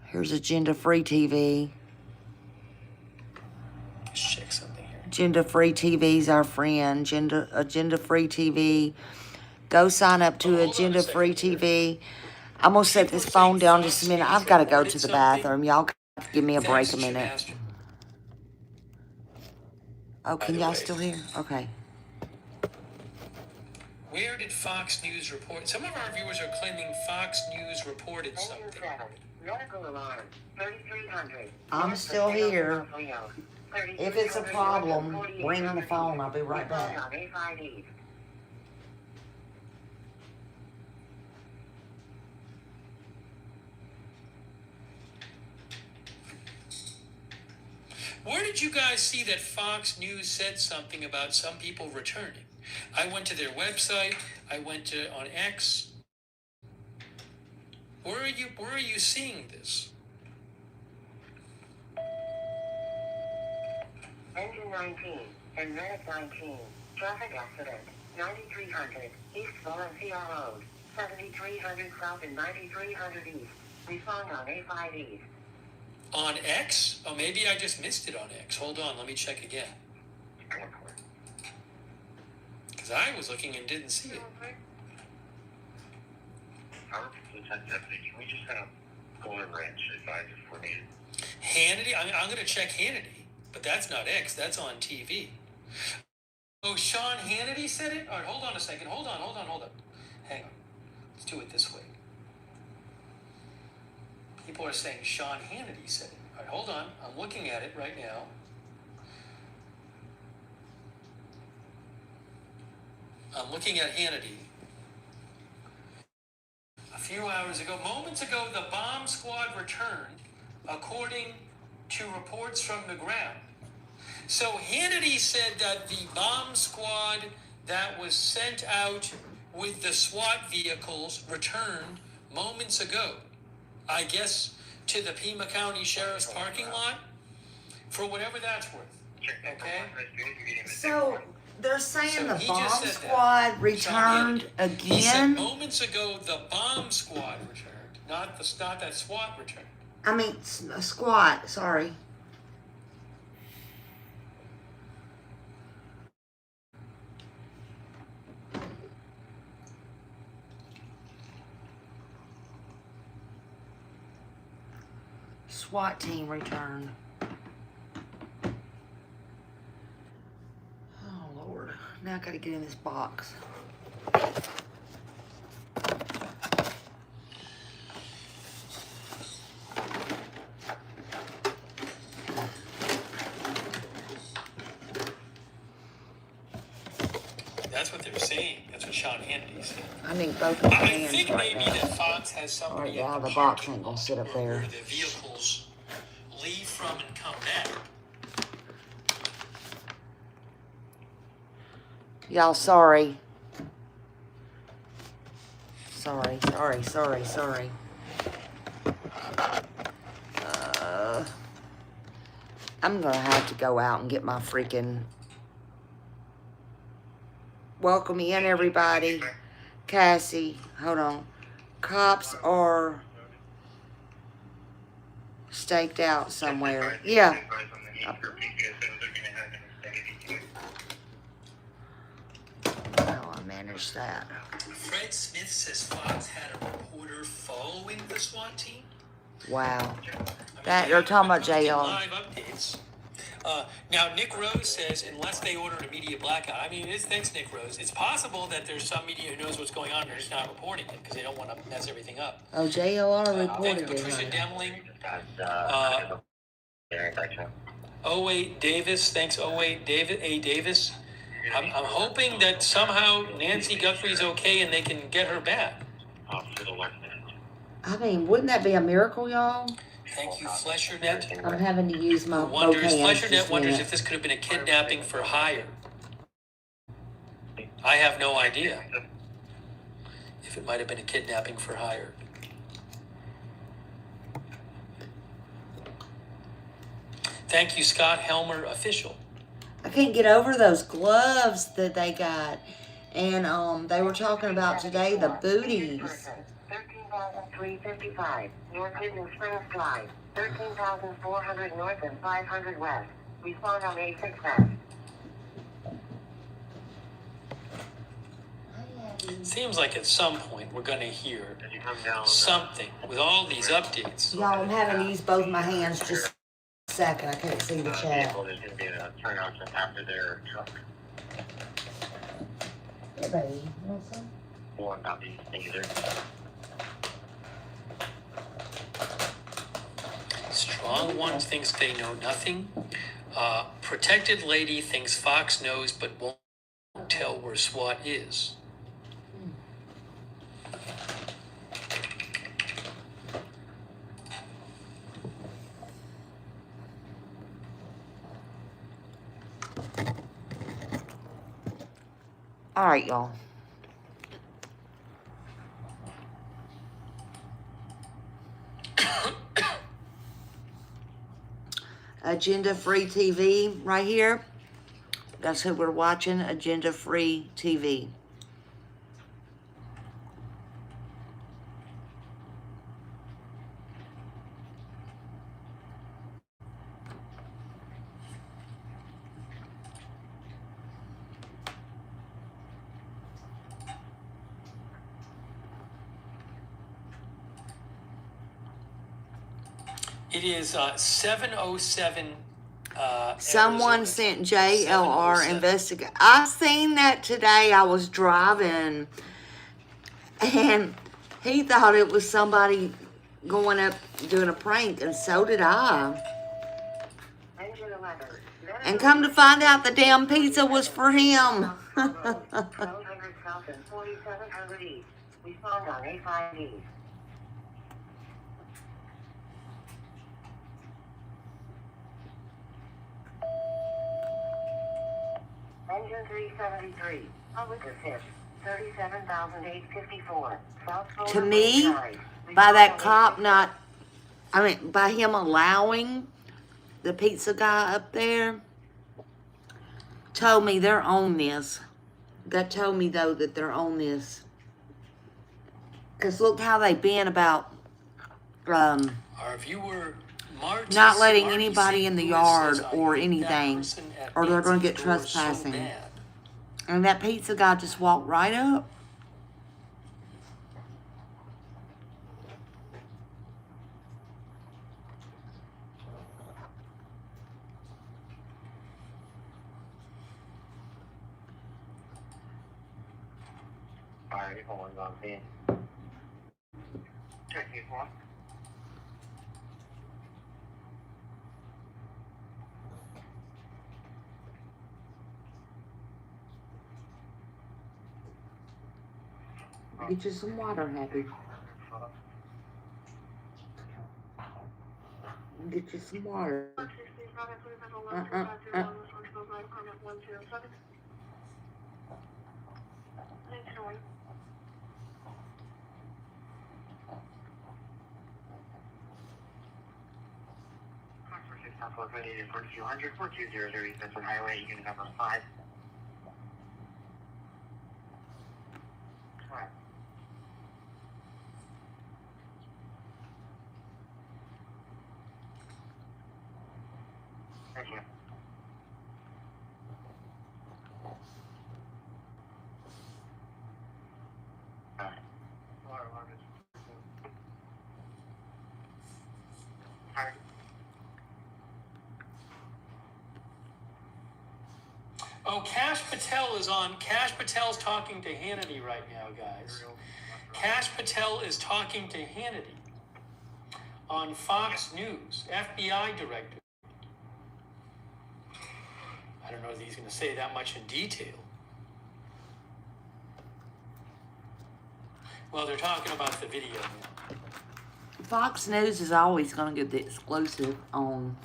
Here's Agenda Free TV. Let's check something here. Agenda Free TV's our friend. Agenda Free TV. Go sign up to Agenda Free TV. I'm gonna set this phone down just a minute. I've got to go to the bathroom. Y'all give me a break a minute. Oh, can y'all still hear? Okay. Where did Fox News report? Some of our viewers are claiming Fox News reported something. I'm still here. If it's a problem, ring on the phone. I'll be right back. Where did you guys see that Fox News said something about some people returning? I went to their website. I went to on X. Where are you seeing this? Engine 19 and Red 19. Traffic accident. 9300 East Valencia Road. 7300 South and 9300 East. Respond on A5 East. On X? Oh, maybe I just missed it on X. Hold on, let me check again. Because I was looking and didn't see it. Can we just kind of go in ranch advise if we're needed? Hannity? I'm going to check Hannity, but that's not X. That's on TV. Oh, Sean Hannity said it? All right, hold on a second. Hold on. Hang on. Let's do it this way. People are saying Sean Hannity said it. All right, hold on. I'm looking at it right now. I'm looking at Hannity. A few hours ago, moments ago, the bomb squad returned, according to reports from the ground. So Hannity said that the bomb squad that was sent out with the SWAT vehicles returned moments ago. I guess to the Pima County Sheriff's parking lot for whatever that's worth. Okay? So they're saying the bomb squad returned again? He said moments ago the bomb squad returned, not that SWAT returned. I mean, squad, sorry. SWAT team returned. Oh, Lord. Now I gotta get in this box. That's what they're saying. That's what Sean Hannity said. I need both of my hands. I think right maybe now. that Fox has somebody. Yeah, the box ain't gonna sit up there. Where the vehicles leave from and come back. Y'all, sorry. Sorry. I'm gonna have to go out and get my freaking... Welcome in, everybody. Cassie, hold on. Cops are staked out somewhere. Yeah. How I manage that. Fred Smith says Fox had a reporter following the SWAT team. Wow. That they're talking about JR. Live updates. Now, Nick Rose says, unless they ordered a media blackout. I mean, thanks, Nick Rose. It's possible that there's some media who knows what's going on and they're just not reporting it because they don't want to mess everything up. Oh, JLR reported Thanks, it. Patricia Demling. 08 Davis. Thanks, 08 David A. Davis. I'm hoping that somehow Nancy Guthrie's okay and they can get her back. I mean, wouldn't that be a miracle, y'all? Thank you, FlesherNet. I'm having to use my Wonders, both hands. FlesherNet wonders if this could have been a kidnapping for hire. I have no idea if it might have been a kidnapping for hire. Thank you, Scott Helmer, official. I can't get over those gloves that they got. And they were talking about today the booties. 13,355 North Hidden Springs Drive. 13,400 North and 500 West. Respond on A6 West. Seems like at some point we're going to hear something with all these updates. Y'all, I'm having to use both my hands just a second. I can't see the chat. There's going to be a turnout after their truck. Hey, baby. You want some? One copy. Thank you, sir. Strong One thinks they know nothing. Protected Lady thinks Fox knows but won't tell where SWAT is. All right, y'all. Agenda Free TV right here. That's who we're watching, Agenda Free TV. It is 7:07. Someone sent JLR investigate. I seen that today. I was driving, and he thought it was somebody going up doing a prank, and so did I. And come to find out, the damn pizza was for him. 1200 South and 4700 East. Respond on A5 East. Engine 373. Public assist. 37,854. To me, by that cop by him allowing the pizza guy up there, told me they're on this. That told me, though, that they're on this. Because look how they've been about Our viewer, Marty, not letting anybody in the yard or anything, or they're going to get trespassing. And that pizza guy just walked right up. Alright, hold on, man. Check you one. Get you some water, Happy. Get you some water. Southwest 4200, 4200 East Benson Highway, unit number 5. Correct. Thank you. Water alarm is... Sorry. Oh, Kash Patel is on. Kash Patel's talking to Hannity right now, guys. Kash Patel is talking to Hannity on Fox News, FBI director. I don't know if he's going to say that much in detail. Well, they're talking about the video now. Fox News is always going to get the exclusive on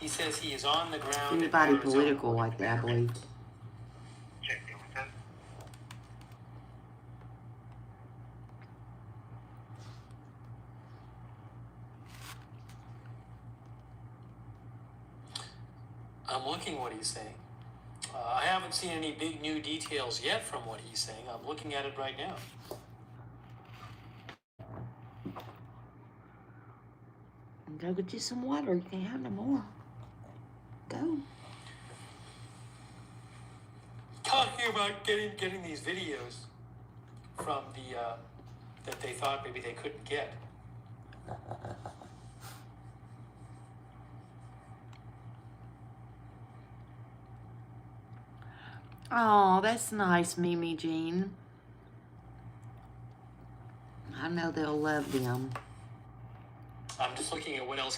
He says he is on the ground. anybody political like that, I believe. I'm looking what he's saying. I haven't seen any big new details yet from what he's saying. I'm looking at it right now. Go get you some water. You can't have no more. Go. Talking about getting these videos from the that they thought maybe they couldn't get. Oh, that's nice, Mimi Jean. I know they'll love them. I'm just looking at what else